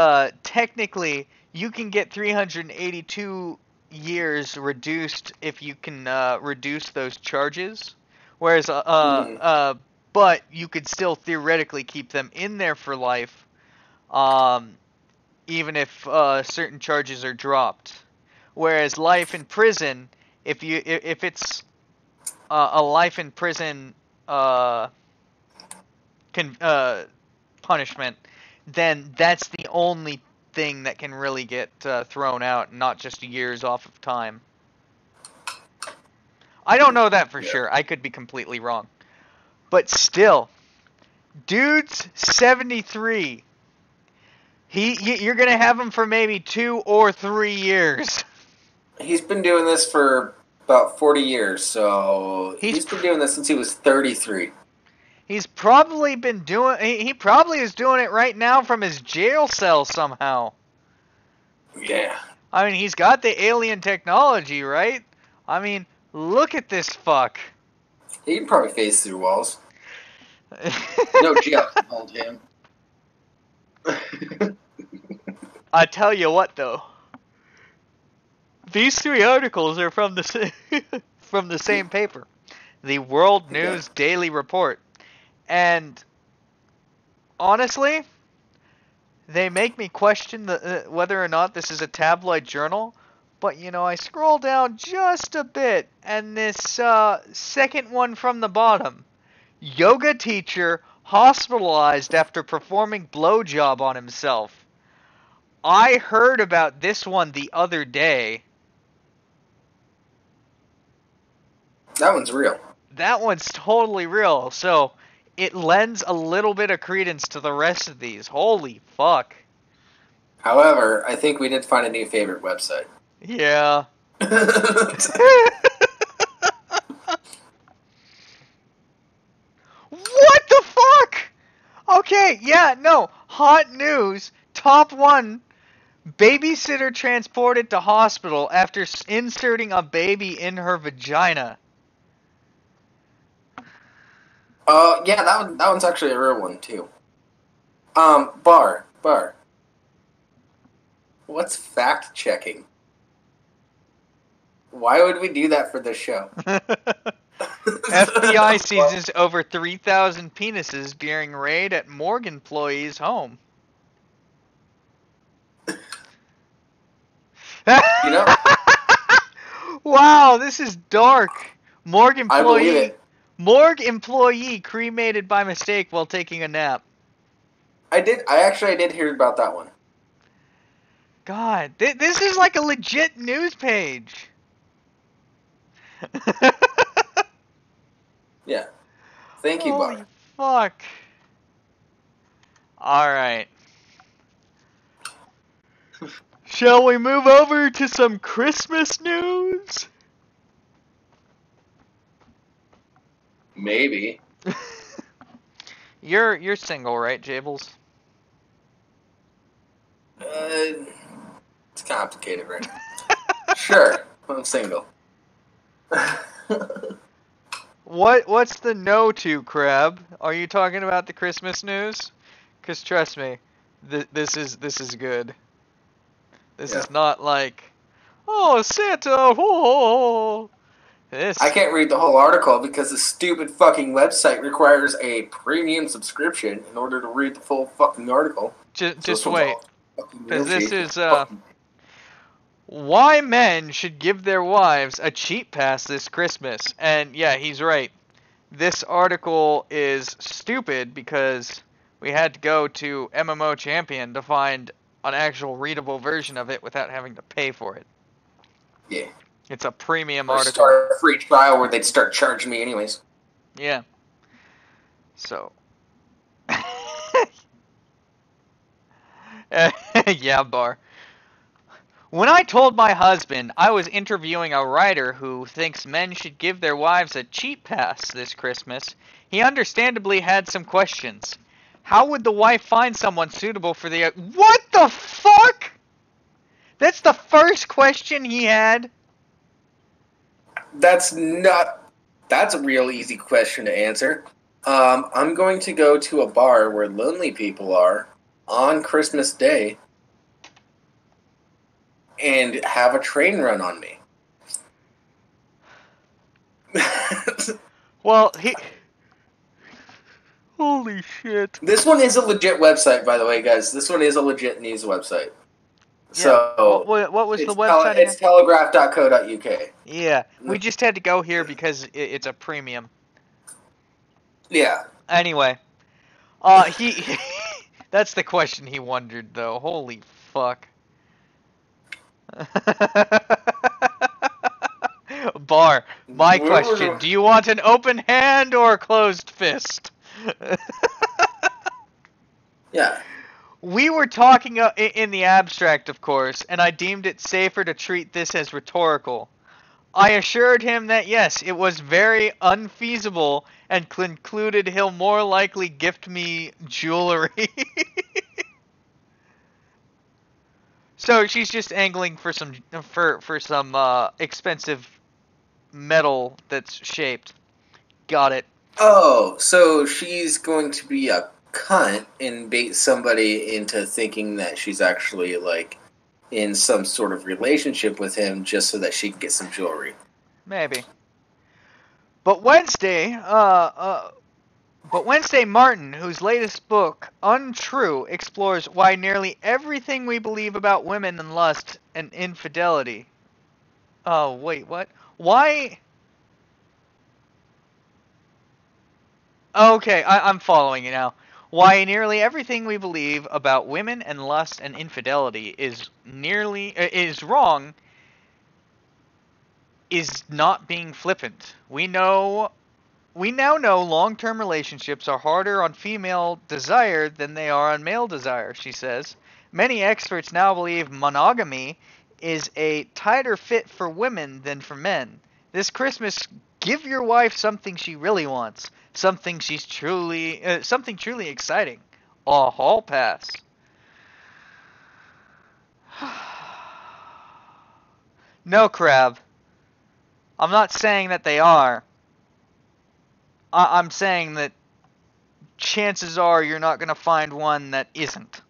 technically you can get 382 years reduced if you can reduce those charges, whereas but you could still theoretically keep them in there for life, even if certain charges are dropped. Whereas life in prison, if it's a life in prison punishment, then that's the only thing that can really get thrown out, not just years off of time. I don't know that for sure. I could be completely wrong. But still, Dude's 73. You're gonna have him for maybe 2 or 3 years. He's been doing this for about 40 years, so he's been doing this since he was 33. He's probably been doing. He probably is doing it right now from his jail cell somehow. Yeah. I mean, he's got the alien technology, right? I mean, look at this fuck. He can probably phase through walls. No jail can hold him. I tell you what, though. These 3 articles are from the from the same paper, the World News Daily Report, and honestly, they make me question whether or not this is a tabloid journal. But you know, I scroll down just a bit, and this second one from the bottom, yoga teacher hospitalized after performing blowjob on himself. I heard about this one the other day. That one's real. That one's totally real, so it lends a little bit of credence to the rest of these. Holy fuck. However, I think we did find a new favorite website. Yeah. What the fuck? Okay, yeah, no. Hot news. Top 1. Babysitter transported to hospital after inserting a baby in her vagina. Yeah, that one's actually a real one too. Bar. What's fact checking? Why would we do that for this show? FBI seizes over 3,000 penises during raid at morgue employee's home. You know? Wow, this is dark. Morgue I believe it. employee cremated by mistake while taking a nap. I did hear about that one. God, this is like a legit news page. Yeah. Thank you, Holy Bar. fuck. Alright. Shall we move over to some Christmas news? Maybe. You're single, right, Jables? It's complicated, right? Sure, I'm single. What's the no to, Crab? Are you talking about the Christmas news? Cause trust me, this is good. This is not like, oh Santa, whoa. I can't read the whole article because the stupid fucking website requires a premium subscription in order to read the full fucking article. Just wait, because this is why men should give their wives a cheap pass this Christmas. And yeah, he's right. This article is stupid because we had to go to MMO Champion to find an actual readable version of it without having to pay for it. Yeah. It's a premium or article. Start a free trial where they'd start charging me anyways. Yeah. So. Yeah, Bar. When I told my husband I was interviewing a writer who thinks men should give their wives a cheap pass this Christmas, he understandably had some questions. How would the wife find someone suitable for the... What the fuck? That's the first question he had? That's a real easy question to answer. I'm going to go to a bar where lonely people are on Christmas Day and have a train run on me. Well, holy shit. This one is a legit website, by the way, guys. This one is a legit news website. Yeah. So what was the website It's telegraph.co.uk. Yeah, we just had to go here because it's a premium. Yeah. Anyway, he that's the question he wondered, though. Holy fuck. Bar, my question, do you want an open hand or a closed fist? Yeah. We were talking in the abstract, of course, and I deemed it safer to treat this as rhetorical. I assured him that yes, it was very unfeasible, and concluded he'll more likely gift me jewelry. So she's just angling for some expensive metal that's shaped. Got it. Oh, so she's going to be a cunt and bait somebody into thinking that she's actually like in some sort of relationship with him just so that she can get some jewelry. Maybe. But Wednesday Martin, whose latest book, Untrue, explores why nearly everything we believe about women and lust and infidelity. Oh, wait, what? Why? Okay, I'm following you now. Why nearly everything we believe about women and lust and infidelity is wrong is not being flippant. We now know long-term relationships are harder on female desire than they are on male desire, she says. Many experts now believe monogamy is a tighter fit for women than for men. This Christmas, give your wife something she really wants, something truly exciting. A hall pass. No, Crab. I'm not saying that they are. I'm saying that chances are you're not going to find one that isn't.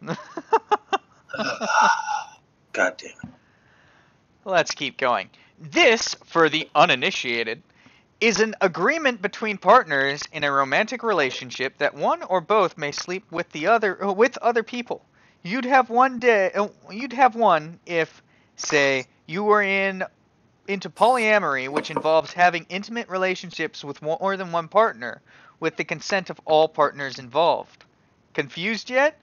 God damn it. Let's keep going. This, for the uninitiated, is an agreement between partners in a romantic relationship that one or both may sleep with other people. You'd have one if, say, you were into polyamory, which involves having intimate relationships with more than one partner, with the consent of all partners involved. Confused yet?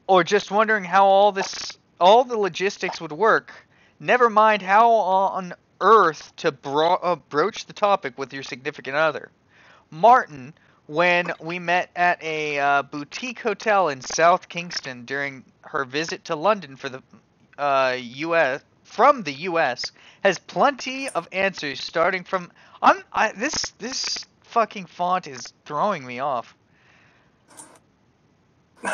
Or just wondering how all the logistics would work? Never mind how on earth to broach the topic with your significant other. Martin, when we met at a boutique hotel in South Kingston during her visit to London for the U.S., has plenty of answers starting from. This fucking font is throwing me off.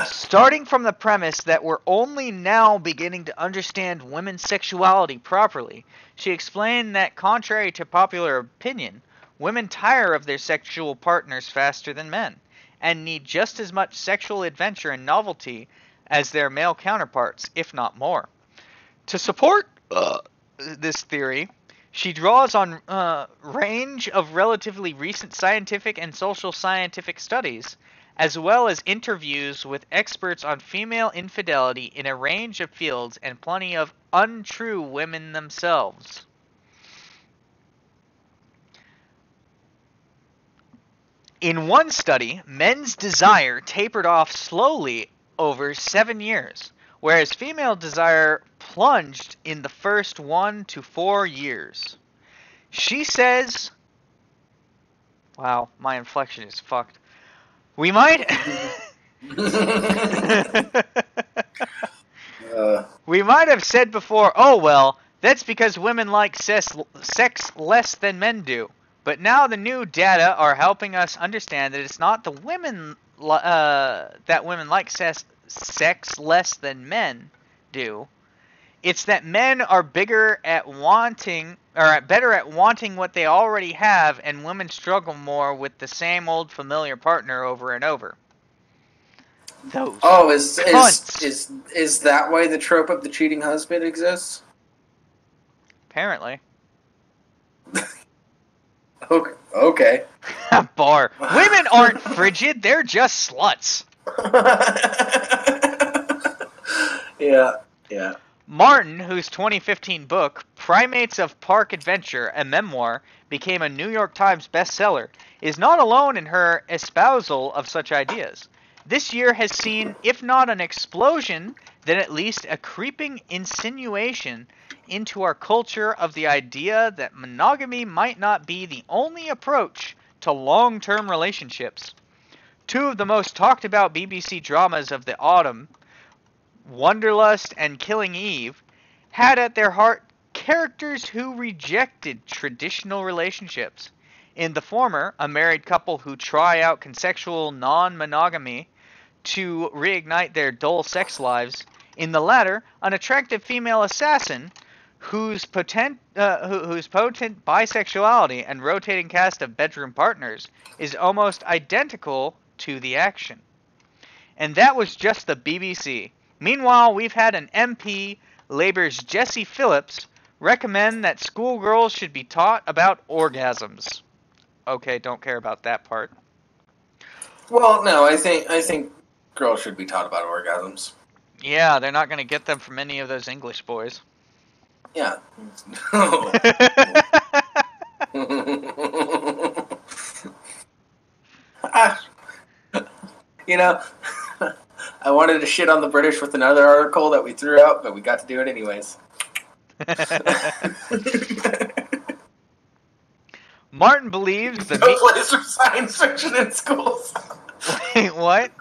Starting from the premise that we're only now beginning to understand women's sexuality properly, she explained that contrary to popular opinion, women tire of their sexual partners faster than men, and need just as much sexual adventure and novelty as their male counterparts, if not more. To support this theory, she draws on a range of relatively recent scientific and social scientific studies, as well as interviews with experts on female infidelity in a range of fields and plenty of untrue women themselves. In one study, men's desire tapered off slowly over 7 years, whereas female desire plunged in the first 1 to 4 years. She says, wow, my inflection is fucked. We might we might have said before, oh well, that's because women like sex less than men do. But now the new data are helping us understand that it's not the women that women like sex less than men do. It's that men are better at wanting what they already have, and women struggle more with the same old familiar partner over and over. Those cunts. Is that why the trope of the cheating husband exists? Apparently. Okay. Bar. Women aren't frigid, they're just sluts. Yeah. Martin, whose 2015 book, Primates of Park Adventure, a memoir, became a New York Times bestseller, is not alone in her espousal of such ideas. This year has seen, if not an explosion, then at least a creeping insinuation into our culture of the idea that monogamy might not be the only approach to long-term relationships. Two of the most talked about BBC dramas of the autumn, Wanderlust and Killing Eve, had at their heart characters who rejected traditional relationships. In the former, a married couple who try out consensual non-monogamy to reignite their dull sex lives. In the latter, an attractive female assassin whose potent bisexuality and rotating cast of bedroom partners is almost identical to the action. And that was just the BBC. Meanwhile, we've had an MP, Labour's Jesse Phillips, recommend that schoolgirls should be taught about orgasms. Okay, don't care about that part. Well, no, I think girls should be taught about orgasms. Yeah, they're not going to get them from any of those English boys. Yeah. You know, I wanted to shit on the British with another article that we threw out, but we got to do it anyways. Martin believes the no place for science fiction in schools. Wait, what?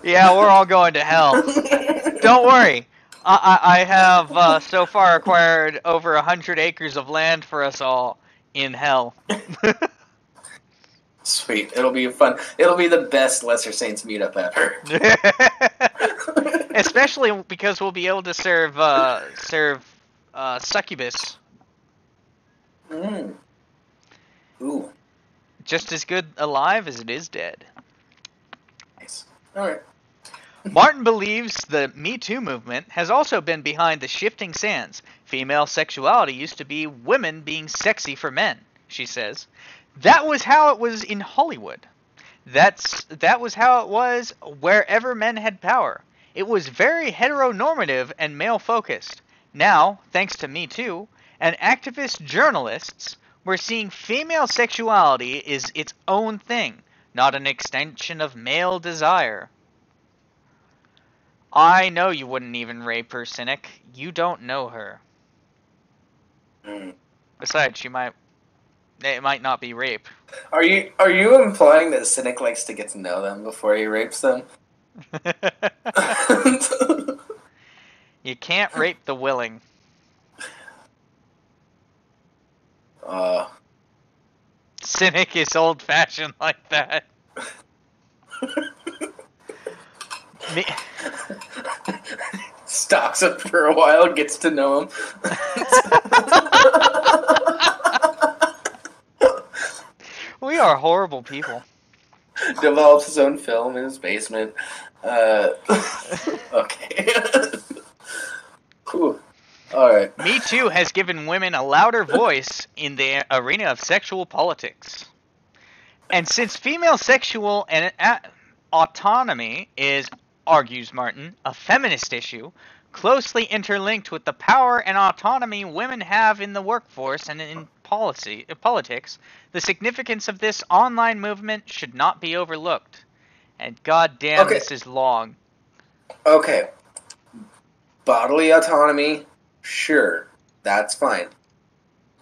Yeah, we're all going to hell. Don't worry. I have so far acquired over 100 acres of land for us all in hell. Sweet. It'll be fun. It'll be the best Lesser Saints meetup ever. Especially because we'll be able to serve succubus. Ooh. Just as good alive as it is dead. Nice. Alright. Martin believes the Me Too movement has also been behind the shifting sands. Female sexuality used to be women being sexy for men, she says. That was how it was in Hollywood. That was how it was wherever men had power. It was very heteronormative and male-focused. Now, thanks to Me Too, and activist journalists, we're seeing female sexuality is its own thing, not an extension of male desire. I know you wouldn't even rape her, Cynic. You don't know her. Besides, it might not be rape. Are you implying that Cynic likes to get to know them before he rapes them? You can't rape the willing. Cynic is old-fashioned like that. Stalks him for a while, gets to know him. We are horrible people. Develops his own film in his basement. Okay. Cool. Alright. Me Too has given women a louder voice in the arena of sexual politics. And since female sexual and autonomy is, argues Martin, a feminist issue, closely interlinked with the power and autonomy women have in the workforce and in politics, the significance of this online movement should not be overlooked. And goddamn, okay. This is long. Okay. Bodily autonomy, sure, that's fine.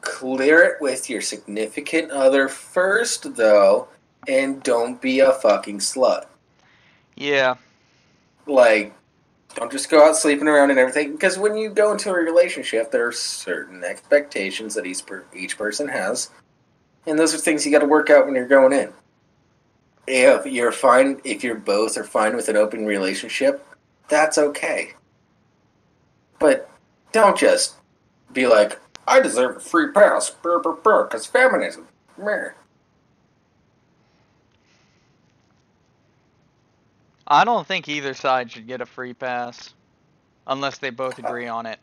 Clear it with your significant other first, though, and don't be a fucking slut. Yeah. Like, don't just go out sleeping around and everything, because when you go into a relationship, there are certain expectations that each person has, and those are things you got to work out when you're going in. If you're both are fine with an open relationship, that's okay. But don't just be like, I deserve a free pass, because feminism. Meh. I don't think either side should get a free pass. Unless they both agree on it.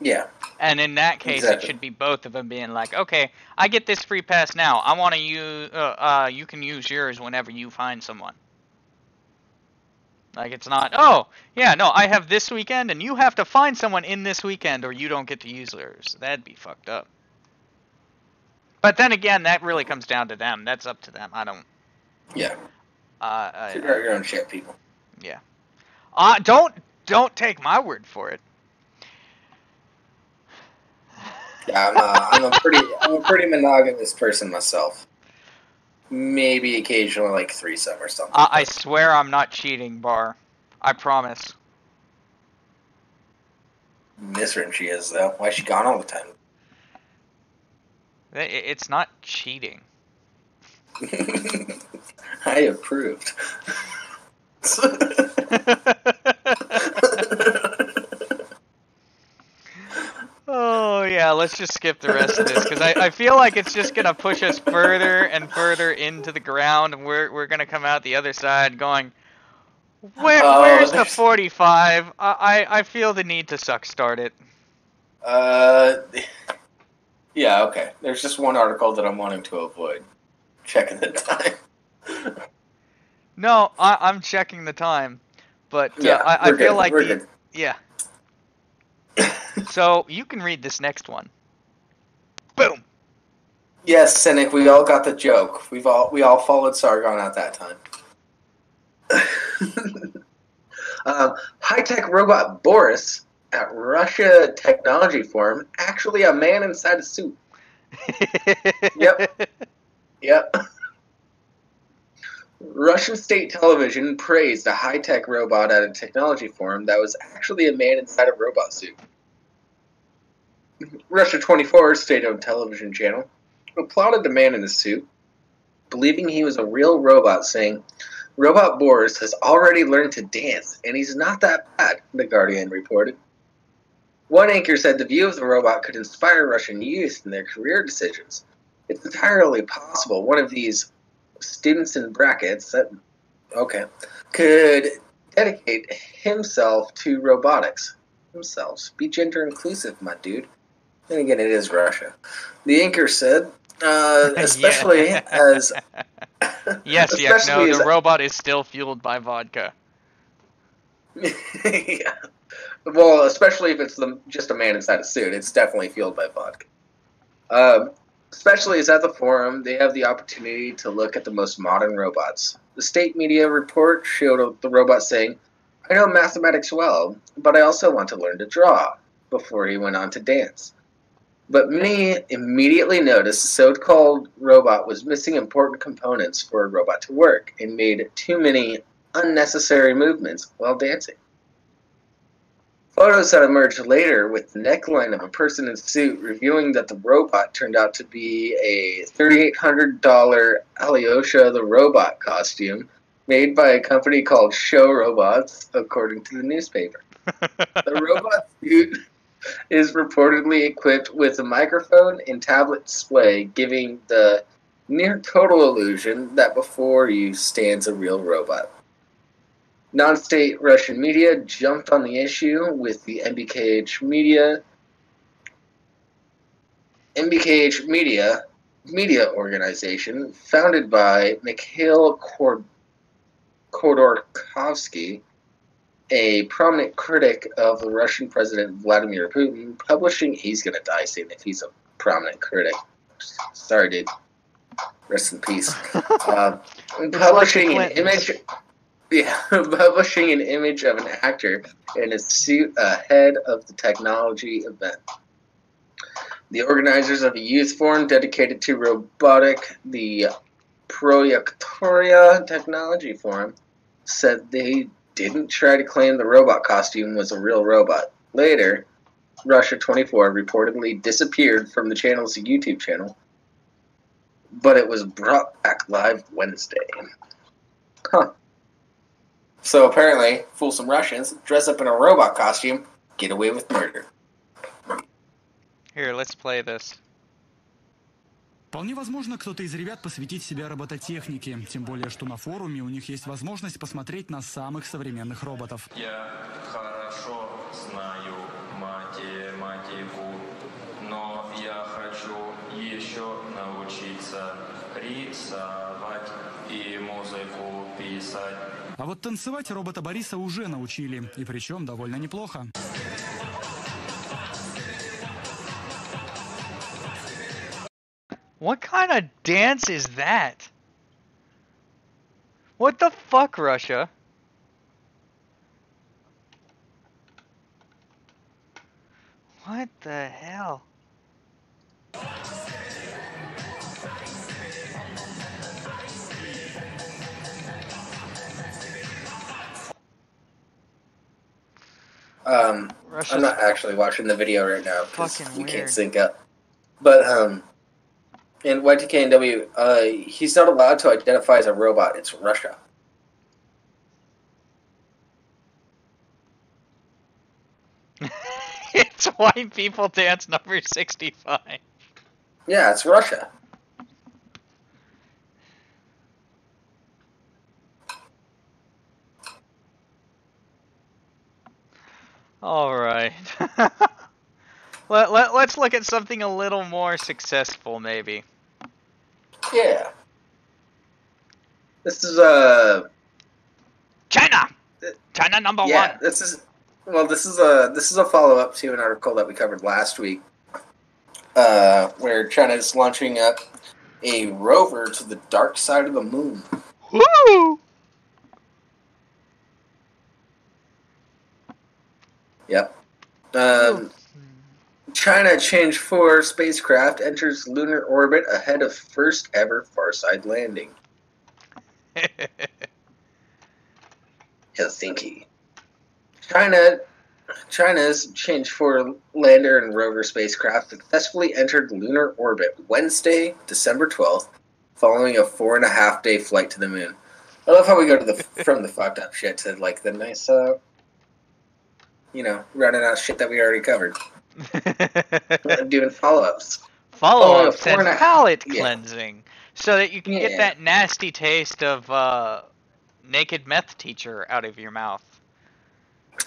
Yeah. And in that case, exactly. It should be both of them being like, okay, I get this free pass now. I want to use, you can use yours whenever you find someone. Like, it's not, oh, yeah, no, I have this weekend, and you have to find someone in this weekend, or you don't get to use yours. That'd be fucked up. But then again, that really comes down to them. That's up to them. I don't... Yeah. I, Figure out your own shit, people. yeah. Don't take my word for it. Yeah, I'm a pretty monogamous person myself. Maybe occasionally like threesome or something. I swear I'm not cheating, Bar. I promise. Miss Rimshee is though. Why is she gone all the time? It's not cheating. I approved. Oh yeah, let's just skip the rest of this because I feel like it's just gonna push us further and further into the ground, and we're gonna come out the other side going, Oh, where's the 45? I feel the need to suck start it. uh, yeah, okay. There's just one article that I'm wanting to avoid. Checking the time. No, I'm checking the time, but Yeah, I we're feel good. like We're good. yeah. So you can read this next one. Boom. Yes, Cynic, we all got the joke. We all followed Sargon at that time. High-tech robot Boris at Russia Technology Forum, actually a man inside a suit. Yep. Yep. Russian state television praised a high-tech robot at a technology forum that was actually a man inside a robot suit. Russia 24, state-owned television channel, applauded the man in the suit, believing he was a real robot, saying, "Robot Boris has already learned to dance, and he's not that bad," The Guardian reported. One anchor said the view of the robot could inspire Russian youth in their career decisions. It's entirely possible one of these students in brackets could dedicate himself to robotics. Themselves. Be gender inclusive, my dude. Then again, it is Russia. The anchor said, especially as... Yes, Yak, no, especially the as... robot is still fueled by vodka. Yeah. Well, especially if it's just a man inside a suit. It's definitely fueled by vodka. Especially as at the forum, they have the opportunity to look at the most modern robots. The state media report showed the robot saying, "I know mathematics well, but I also want to learn to draw," before he went on to dance. But many immediately noticed the so-called robot was missing important components for a robot to work and made too many unnecessary movements while dancing. Photos that emerged later with the neckline of a person in a suit revealing that the robot turned out to be a $3,800 Alyosha the Robot costume made by a company called Show Robots, according to the newspaper. The robot suit is reportedly equipped with a microphone and tablet display, giving the near total illusion that before you stands a real robot. Non-state Russian media jumped on the issue with the MBKH media organization founded by Mikhail Khodorkovsky, a prominent critic of the Russian President Vladimir Putin, publishing... He's gonna die soon if he's a prominent critic. Sorry, dude. Rest in peace. Publishing an image... Yeah, publishing an image of an actor in a suit ahead of the technology event. The organizers of a youth forum dedicated to robotic, the Proyectoria Technology Forum, said they didn't try to claim the robot costume was a real robot. Later, Russia 24 reportedly disappeared from the channel's YouTube channel, but it was brought back live Wednesday. Huh. So apparently, fool some Russians, dress up in a robot costume, get away with murder. Here, let's play this. Вполне возможно, кто-то из ребят посвятит себя робототехнике, тем более, что на форуме у них есть возможность посмотреть на самых современных роботов. Я хорошо знаю математику, но я хочу еще научиться рисовать и музыку писать. А вот танцевать робота Бориса уже научили, и причем довольно неплохо. What kind of dance is that? What the fuck, Russia? What the hell? I'm not actually watching the video right now because fucking we can't weird. sync up. But in YTKNW, he's not allowed to identify as a robot. It's Russia. It's white people dance number 65. Yeah, it's Russia. All right. Let's look at something a little more successful, maybe. Yeah. This is China. China number one. This is a follow up to an article that we covered last week, where China is launching up a rover to the dark side of the moon. Woo! Yep. China Change 4 spacecraft enters lunar orbit ahead of first ever farside landing. Helsinki. China's Change 4 lander and rover spacecraft successfully entered lunar orbit Wednesday, December 12th, following a 4.5-day flight to the moon. I love how we go to from the fucked up shit to like the nice, running out shit that we already covered. Doing follow-ups. Follow-ups and palate cleansing, so that you can get that nasty taste of naked meth teacher out of your mouth.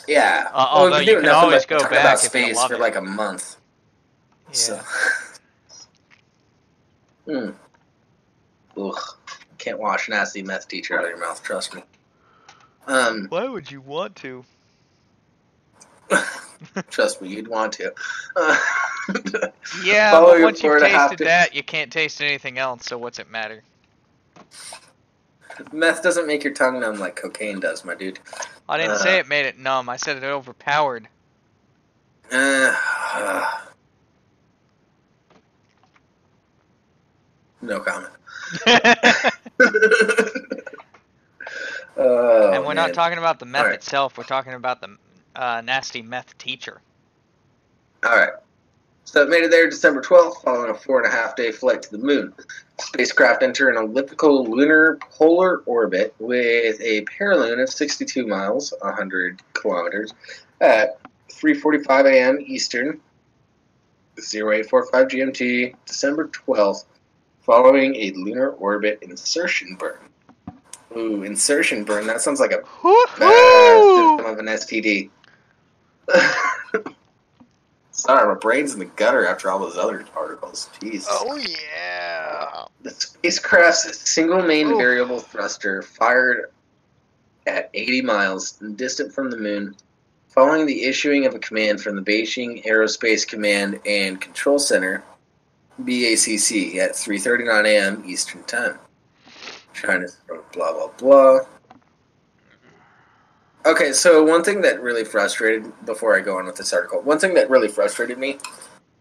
Yeah. Although you can always go back about if space you love for it. like a month. Yeah. So. Ugh. Can't wash nasty meth teacher out of your mouth. Trust me. Why would you want to? Trust me, you'd want to. Yeah, but once you've tasted that, you can't taste anything else, so what's it matter? Meth doesn't make your tongue numb like cocaine does, my dude. I didn't say it made it numb, I said it overpowered. No comment. And we're not talking about the meth itself, we're talking about the nasty meth teacher. Alright. So it made it there December 12th, following a 4.5-day flight to the moon. Spacecraft enter an elliptical lunar polar orbit with a paraloon of 62 miles, 100 kilometers, at 3:45 a.m. Eastern, 0845 GMT, December 12th, following a lunar orbit insertion burn. Ooh, insertion burn. That sounds like a bad symptom of an STD. Sorry, my brain's in the gutter after all those other articles. Jesus. Oh, yeah. The spacecraft's single main variable thruster fired at 80 miles distant from the moon, following the issuing of a command from the Beijing Aerospace Command and Control Center, BACC, at 3:39 a.m. Eastern Time. China's blah, blah, blah. Okay, so one thing that really frustrated, before I go on with this article, one thing that really frustrated me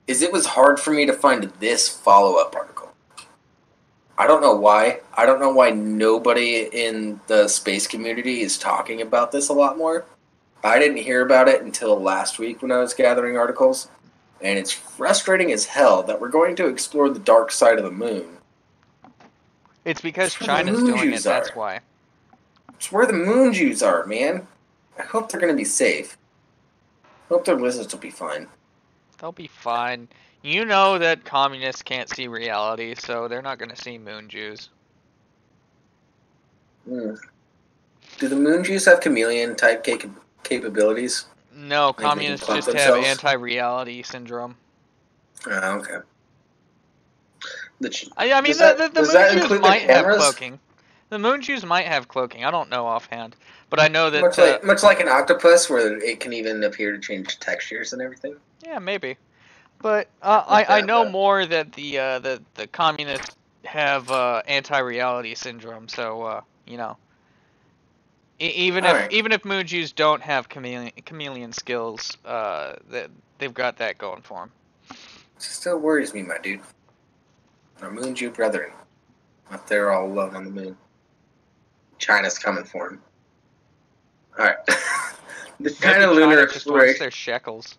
is it was hard for me to find this follow-up article. I don't know why. I don't know why nobody in the space community is talking about this a lot more. I didn't hear about it until last week when I was gathering articles, and it's frustrating as hell that we're going to explore the dark side of the moon. It's because China's doing it, that's why. It's where the moon Jews are, man. I hope they're going to be safe. I hope their lizards will be fine. They'll be fine. You know that communists can't see reality, so they're not going to see moon Jews. Do the moon Jews have chameleon-type capabilities? No, communists just have anti-reality syndrome. Oh, okay. I mean, the moon Jews might have cloaking. The moon Jews might have cloaking. I don't know offhand, but I know that much like an octopus, where it can even appear to change textures and everything. Yeah, maybe. But I know more that the communists have anti-reality syndrome. So you know, Even All if right. even if moon Jews don't have chameleon skills, they've got that going for them. Still worries me, my dude. Our moon Jew brethren up there all alone on the moon. China's coming for him. All right. The China Maybe lunar China just wants exploration. their shekels.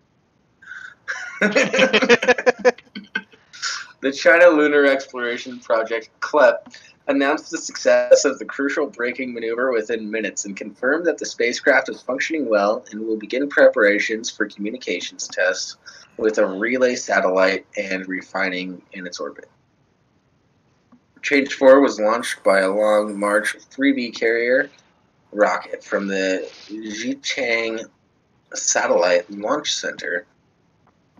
The China Lunar Exploration Project (CLEP) announced the success of the crucial braking maneuver within minutes and confirmed that the spacecraft is functioning well and will begin preparations for communications tests with a relay satellite and refining in its orbit. Change 4 was launched by a Long March 3B carrier rocket from the Xichang Satellite Launch Center,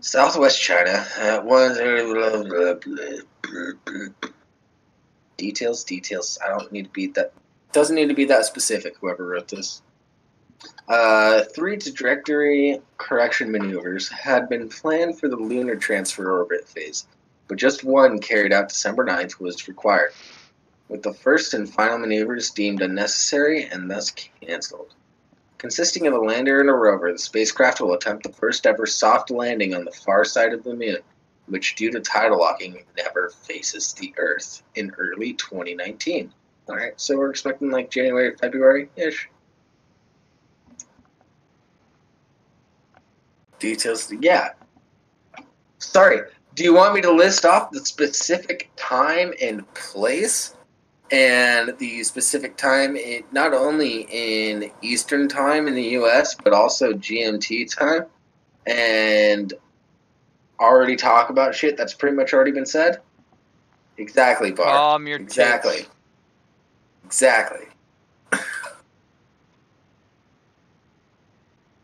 Southwest China. Details. I don't need to be that. Doesn't need to be that specific. Whoever wrote this. 3 trajectory correction maneuvers had been planned for the lunar transfer orbit phase, but just one carried out December 9th was required, with the first and final maneuvers deemed unnecessary and thus cancelled. Consisting of a lander and a rover, the spacecraft will attempt the first ever soft landing on the far side of the moon, which, due to tidal locking, never faces the Earth, in early 2019. Alright, so we're expecting like January, February-ish. Details, yeah. Sorry, do you want me to list off the specific time and place? And the specific time, not only in Eastern time in the U.S., but also GMT time, and already talk about shit that's pretty much already been said? Exactly, Bar. Calm your Exactly. tits. Exactly.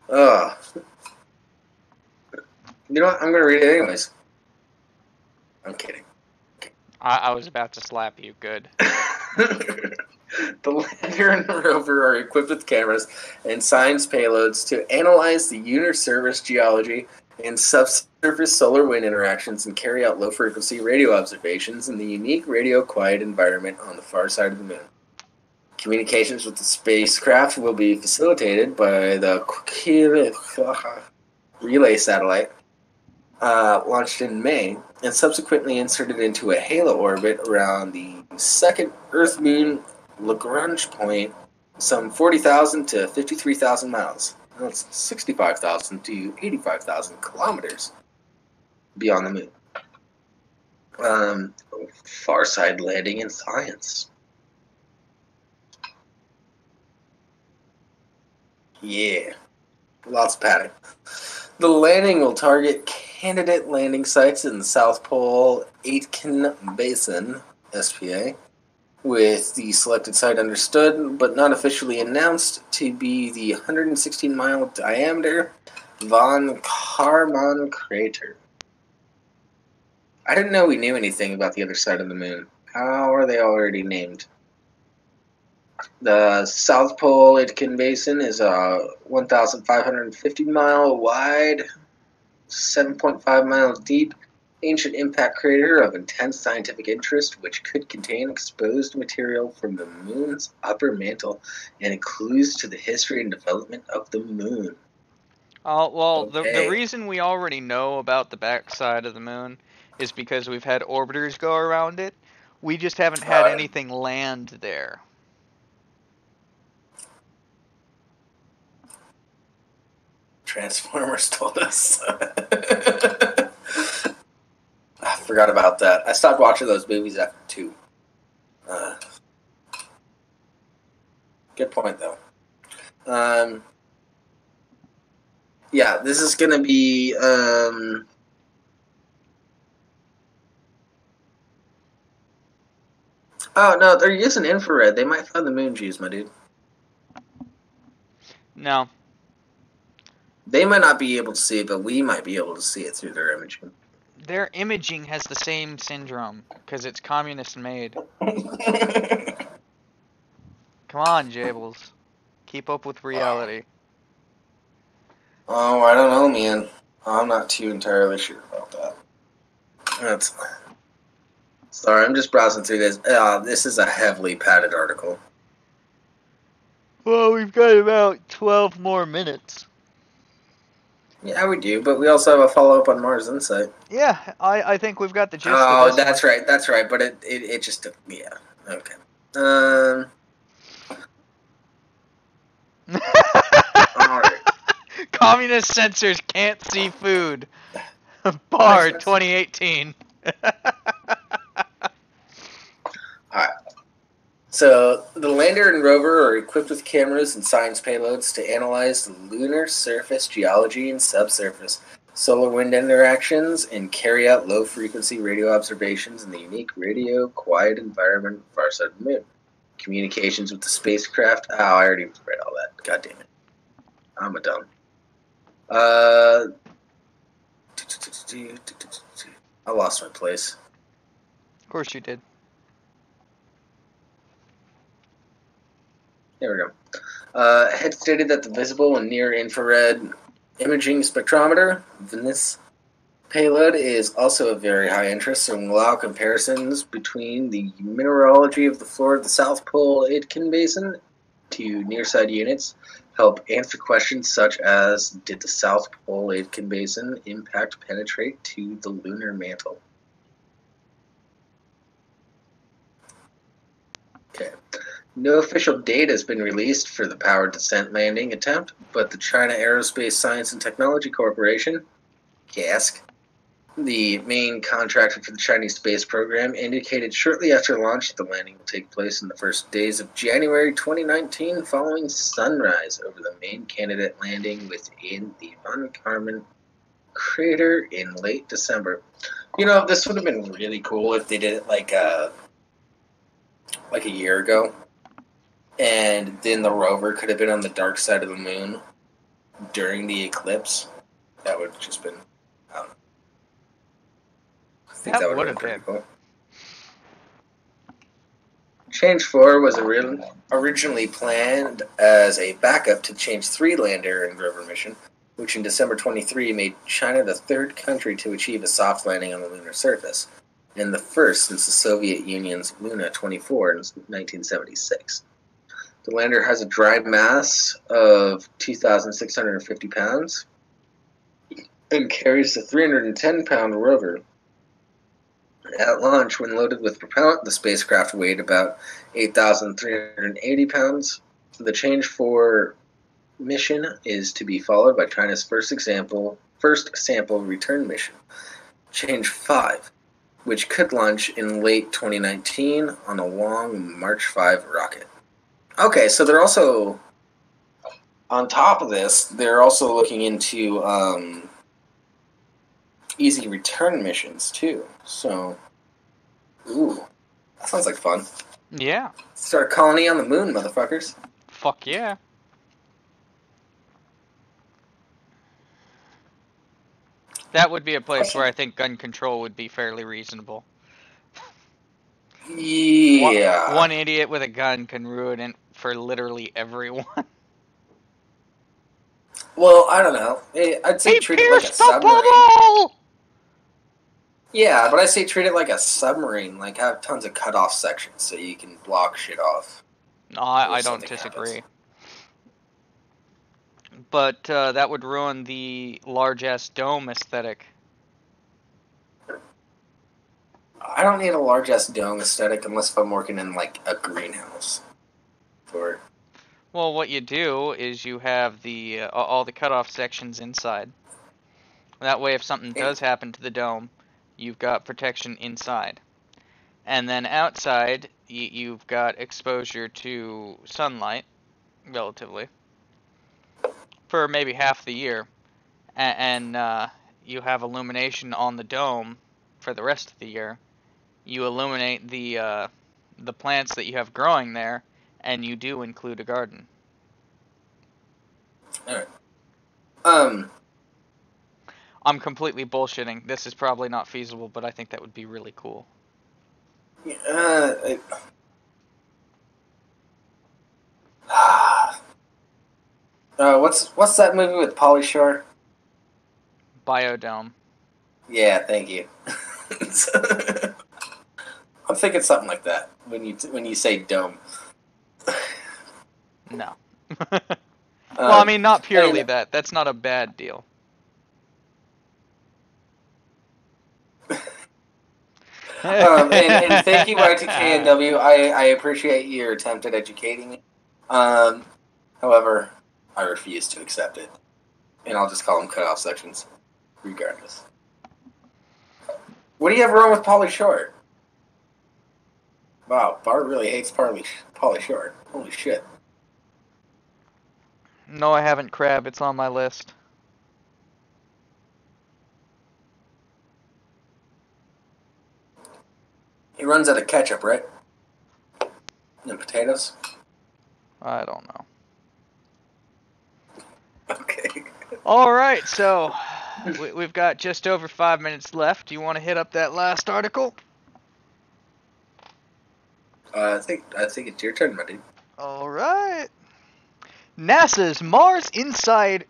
Ugh. You know what? I'm going to read it anyways. I'm kidding. I was about to slap you. Good. The lander and the rover are equipped with cameras and science payloads to analyze the lunar surface geology and subsurface solar wind interactions and carry out low-frequency radio observations in the unique radio-quiet environment on the far side of the moon. Communications with the spacecraft will be facilitated by the relay satellite launched in May and subsequently inserted into a halo orbit around the second Earth-Moon Lagrange point, some 40,000 to 53,000 miles. That's 65,000 to 85,000 kilometers beyond the moon. Far side landing in science. Yeah, lots of padding. The landing will target candidate landing sites in the South Pole Aitken Basin, SPA, with the selected site understood but not officially announced to be the 116-mile diameter Von Karman crater. I didn't know we knew anything about the other side of the moon. How are they already named? The South Pole Aitken Basin is a 1,550-mile wide, 7.5 miles deep, ancient impact crater of intense scientific interest, which could contain exposed material from the moon's upper mantle and clues to the history and development of the moon. Well, the Okay. reason we already know about the backside of the moon is because we've had orbiters go around it. We just haven't had anything land there. Transformers told us. I forgot about that. I stopped watching those movies after 2. Good point, though. Yeah, this is going to be... Oh, no, they're using infrared. They might find the moon Jews, my dude. No. They might not be able to see it, but we might be able to see it through their imaging. Their imaging has the same syndrome, because it's communist made. Come on, Jables. Keep up with reality. Oh, I don't know, man. I'm not too entirely sure about that. Sorry, I'm just browsing through this. This is a heavily padded article. Well, we've got about 12 more minutes. Yeah, we do, but we also have a follow-up on Mars Insight. Yeah, I think we've got the gist of this that's right, but it just took, yeah, okay. Alright. Communist censors can't see food. Bar 2018. Alright. So, the lander and rover are equipped with cameras and science payloads to analyze the lunar surface geology and subsurface, solar wind interactions, and carry out low-frequency radio observations in the unique radio-quiet environment far side of the moon. Communications with the spacecraft. Oh, I already read all that. God damn it. I'm a dumb. I lost my place. Of course you did. There we go. Had stated that the visible and near-infrared imaging spectrometer, VNIS, payload is also of very high interest and will allow comparisons between the mineralogy of the floor of the South Pole Aitken Basin to near-side units, help answer questions such as, did the South Pole Aitken Basin impact penetrate to the lunar mantle? Okay. No official date has been released for the powered descent landing attempt, but the China Aerospace Science and Technology Corporation, CASC, the main contractor for the Chinese space program, indicated shortly after launch that the landing will take place in the first days of January 2019 following sunrise over the main candidate landing within the Von Karman crater in late December. You know, this would have been really cool if they did it like a year ago. And then the rover could have been on the dark side of the moon during the eclipse. That would have just been, I don't know. I think that would have been pretty cool. Change 4 was originally planned as a backup to Change 3 lander and rover mission, which in December 23 made China the third country to achieve a soft landing on the lunar surface, and the first since the Soviet Union's Luna 24 in 1976. The lander has a dry mass of 2,650 pounds and carries a 310-pound rover. At launch, when loaded with propellant, the spacecraft weighed about 8,380 pounds. The Change 4 mission is to be followed by China's first sample return mission, Change 5, which could launch in late 2019 on a long March 5 rocket. Okay, so they're also, on top of this, they're also looking into easy return missions, too. So, ooh, that sounds like fun. Yeah. Start a colony on the moon, motherfuckers. Fuck yeah. That would be a place where I think gun control would be fairly reasonable. Yeah. One idiot with a gun can ruin it for literally everyone. Well, I don't know. I'd say treat it like a submarine. Bubble! Yeah, but I say treat it like a submarine. Like, have tons of cut-off sections so you can block shit off. No, I don't disagree. But that would ruin the large-ass dome aesthetic. I don't need a large-ass dome aesthetic unless if I'm working in, like, a greenhouse. Or... Well, what you do is you have the all the cutoff sections inside. That way, if something does happen to the dome, you've got protection inside. And then outside, you've got exposure to sunlight, relatively, for maybe half the year. And you have illumination on the dome for the rest of the year. You illuminate the plants that you have growing there, and you do include a garden. Alright. I'm completely bullshitting. This is probably not feasible, but I think that would be really cool. What's that movie with Pauly Shore? Biodome. Yeah, thank you. I'm thinking something like that when you say dome. No. Well, I mean, not purely and, that. That's not a bad deal. and thank you, YTKNW. I appreciate your attempt at educating me. However, I refuse to accept it. And I'll just call them cutoff sections, regardless. What do you have wrong with Pauly Shore? Wow, Bart really hates Pauly Shore. Holy shit. No, I haven't, Crab. It's on my list. He runs out of ketchup, right? And potatoes? I don't know. Okay. Alright, so we've got just over 5 minutes left. Do you want to hit up that last article? I think it's your turn, my dude. Alright. NASA's Mars Inside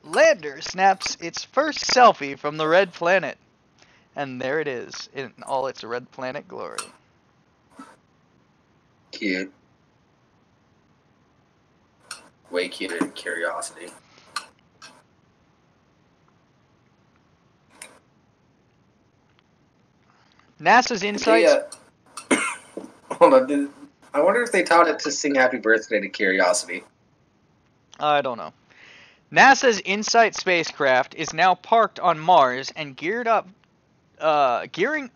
lander snaps its first selfie from the red planet. And there it is, in all its red planet glory. Cute. Way cuter than Curiosity. NASA's Insights... Hold on. I wonder if they taught it to sing Happy Birthday to Curiosity. I don't know. NASA's InSight spacecraft is now parked on Mars and gearing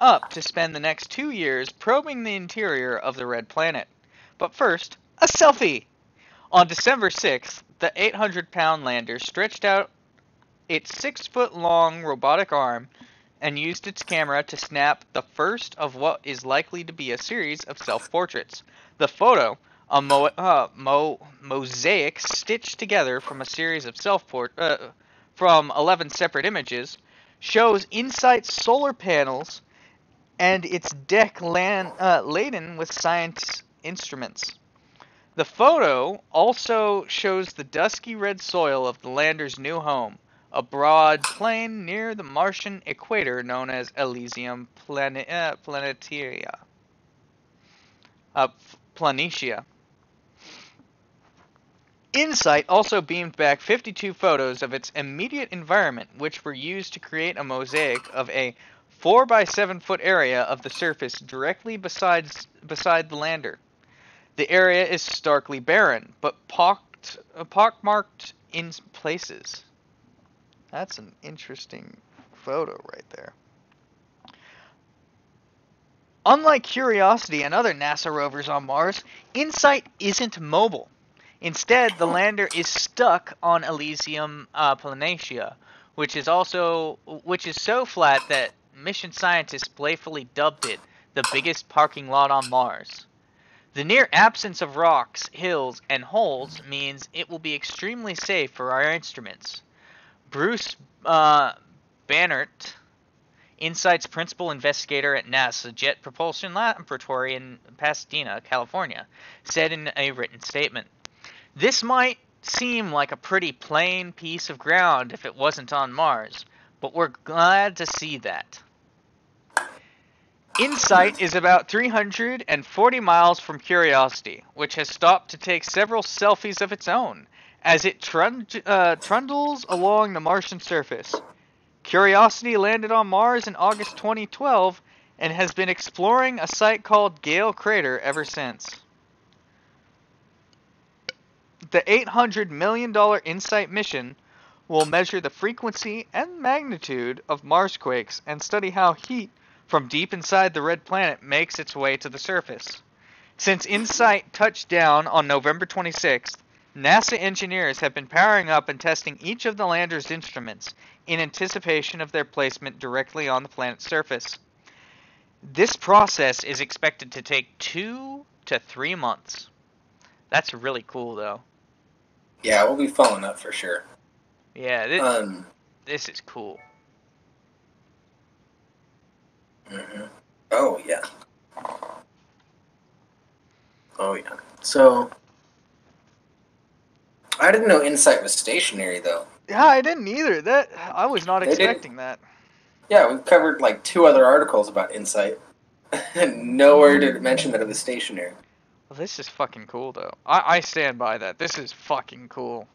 up to spend the next 2 years probing the interior of the red planet. But first, a selfie! On December 6th, the 800-pound lander stretched out its 6-foot-long robotic arm and used its camera to snap the first of what is likely to be a series of self-portraits. The photo, a mosaic stitched together from a series of from 11 separate images, shows InSight's solar panels and its deck laden with science instruments. The photo also shows the dusky red soil of the lander's new home, a broad plain near the Martian equator known as Elysium Planitia. InSight also beamed back 52 photos of its immediate environment, which were used to create a mosaic of a 4 by 7 foot area of the surface directly beside the lander. The area is starkly barren, but pockmarked in places. That's an interesting photo right there. Unlike Curiosity and other NASA rovers on Mars, InSight isn't mobile. Instead, the lander is stuck on Elysium Planitia, which is so flat that mission scientists playfully dubbed it the biggest parking lot on Mars. The near absence of rocks, hills, and holes means it will be extremely safe for our instruments. Bruce Bannert, InSight's principal investigator at NASA Jet Propulsion Laboratory in Pasadena, California, said in a written statement, "This might seem like a pretty plain piece of ground if it wasn't on Mars, but we're glad to see that." InSight is about 340 miles from Curiosity, which has stopped to take several selfies of its own as it trundles along the Martian surface. Curiosity landed on Mars in August 2012 and has been exploring a site called Gale Crater ever since. The $800 million InSight mission will measure the frequency and magnitude of Marsquakes and study how heat from deep inside the red planet makes its way to the surface. Since InSight touched down on November 26th, NASA engineers have been powering up and testing each of the lander's instruments in anticipation of their placement directly on the planet's surface. This process is expected to take 2 to 3 months. That's really cool, though. Yeah, we'll be following up for sure. Yeah, this is cool. Mm-hmm. Oh, yeah. Oh, yeah. So, I didn't know InSight was stationary, though. Yeah, I didn't either. I was not expecting that. Yeah, we've covered like 2 other articles about InSight. Nowhere did it mention that it was stationary. Well, this is fucking cool, though. I stand by that. This is fucking cool.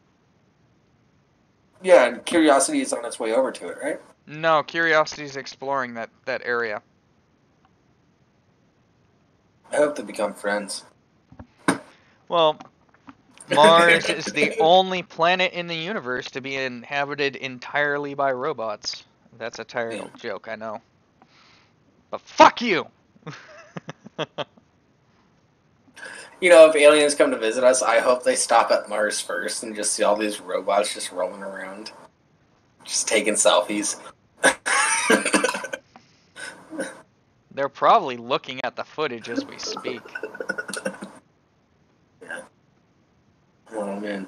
Yeah, and Curiosity is on its way over to it, right? No, Curiosity's exploring that area. I hope they become friends. Well, Mars is the only planet in the universe to be inhabited entirely by robots. That's a terrible joke, I know. But fuck you! You know, if aliens come to visit us, I hope they stop at Mars first and just see all these robots just rolling around. Just taking selfies. They're probably looking at the footage as we speak. Yeah. Oh, man.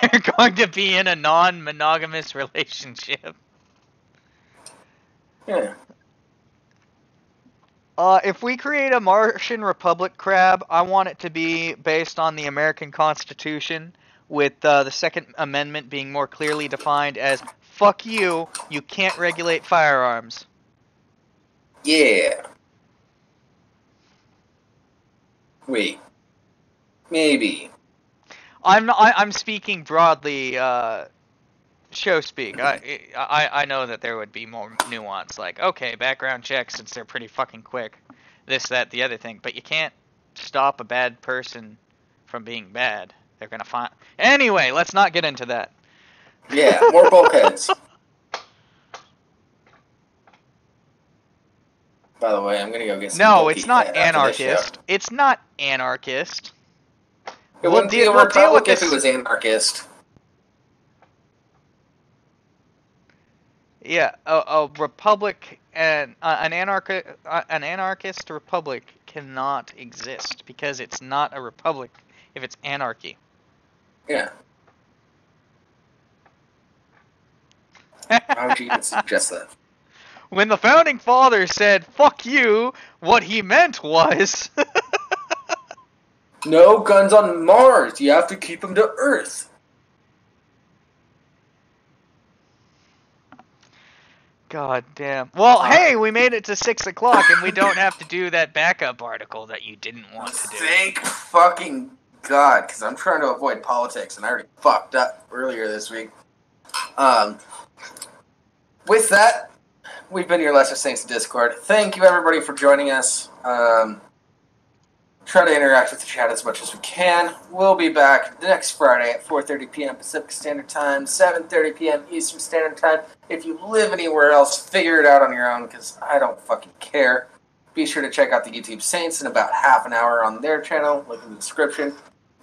They're going to be in a non-monogamous relationship. Yeah. If we create a Martian Republic crab, I want it to be based on the American Constitution, with the Second Amendment being more clearly defined as, fuck you, you can't regulate firearms. Yeah. Wait. Maybe. I'm speaking broadly, show speak. I know that there would be more nuance, like, okay, background checks, since they're pretty fucking quick, this, that, the other thing, but you can't stop a bad person from being bad. They're gonna find... Anyway, let's not get into that. Yeah, more bulkheads. By the way, I'm gonna go get some No, bulky it's not head after this show. anarchist. It's not anarchist. It wouldn't be a we'll deal with republic if this. it was anarchist. Yeah, a republic and an anarchist republic cannot exist because it's not a republic if it's anarchy. Yeah. Why would you even suggest that? When the founding fathers said "fuck you," what he meant was No guns on Mars. You have to keep them to Earth. God damn. Well, hey, we made it to 6 o'clock and we don't have to do that backup article that you didn't want to do. Thank fucking God, because I'm trying to avoid politics, and I already fucked up earlier this week. With that, we've been your Lesser Saints Discord. Thank you, everybody, for joining us. Try to interact with the chat as much as we can. We'll be back next Friday at 4:30 p.m. Pacific Standard Time, 7:30 p.m. Eastern Standard Time. If you live anywhere else, figure it out on your own, because I don't fucking care. Be sure to check out the YouTube Saints in about half an hour on their channel. Link in the description.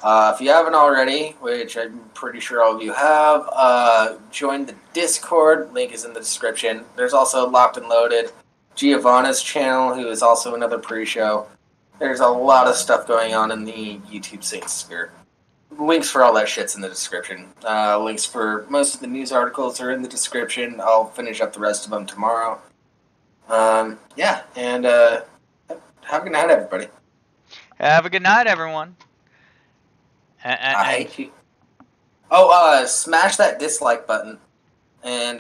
If you haven't already, which I'm pretty sure all of you have, join the Discord. Link is in the description. There's also Locked and Loaded, Giovanna's channel, who is also another pre-show. There's a lot of stuff going on in the YouTube Saints sphere. Links for all that shit's in the description. Links for most of the news articles are in the description. I'll finish up the rest of them tomorrow. Yeah, and have a good night, everybody. Have a good night, everyone. I hate you. Oh, smash that dislike button and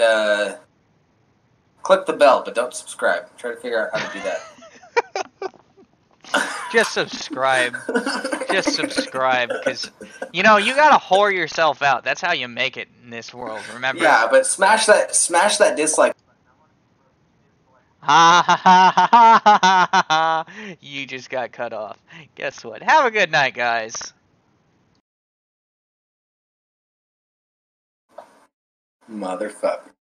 click the bell, but don't subscribe. Try to figure out how to do that. Just subscribe. Just subscribe, because, you know, you gotta whore yourself out. That's how you make it in this world, remember? Yeah, but smash that dislike. Ha ha ha ha ha ha ha ha. You just got cut off. Guess what? Have a good night, guys. Motherfucker.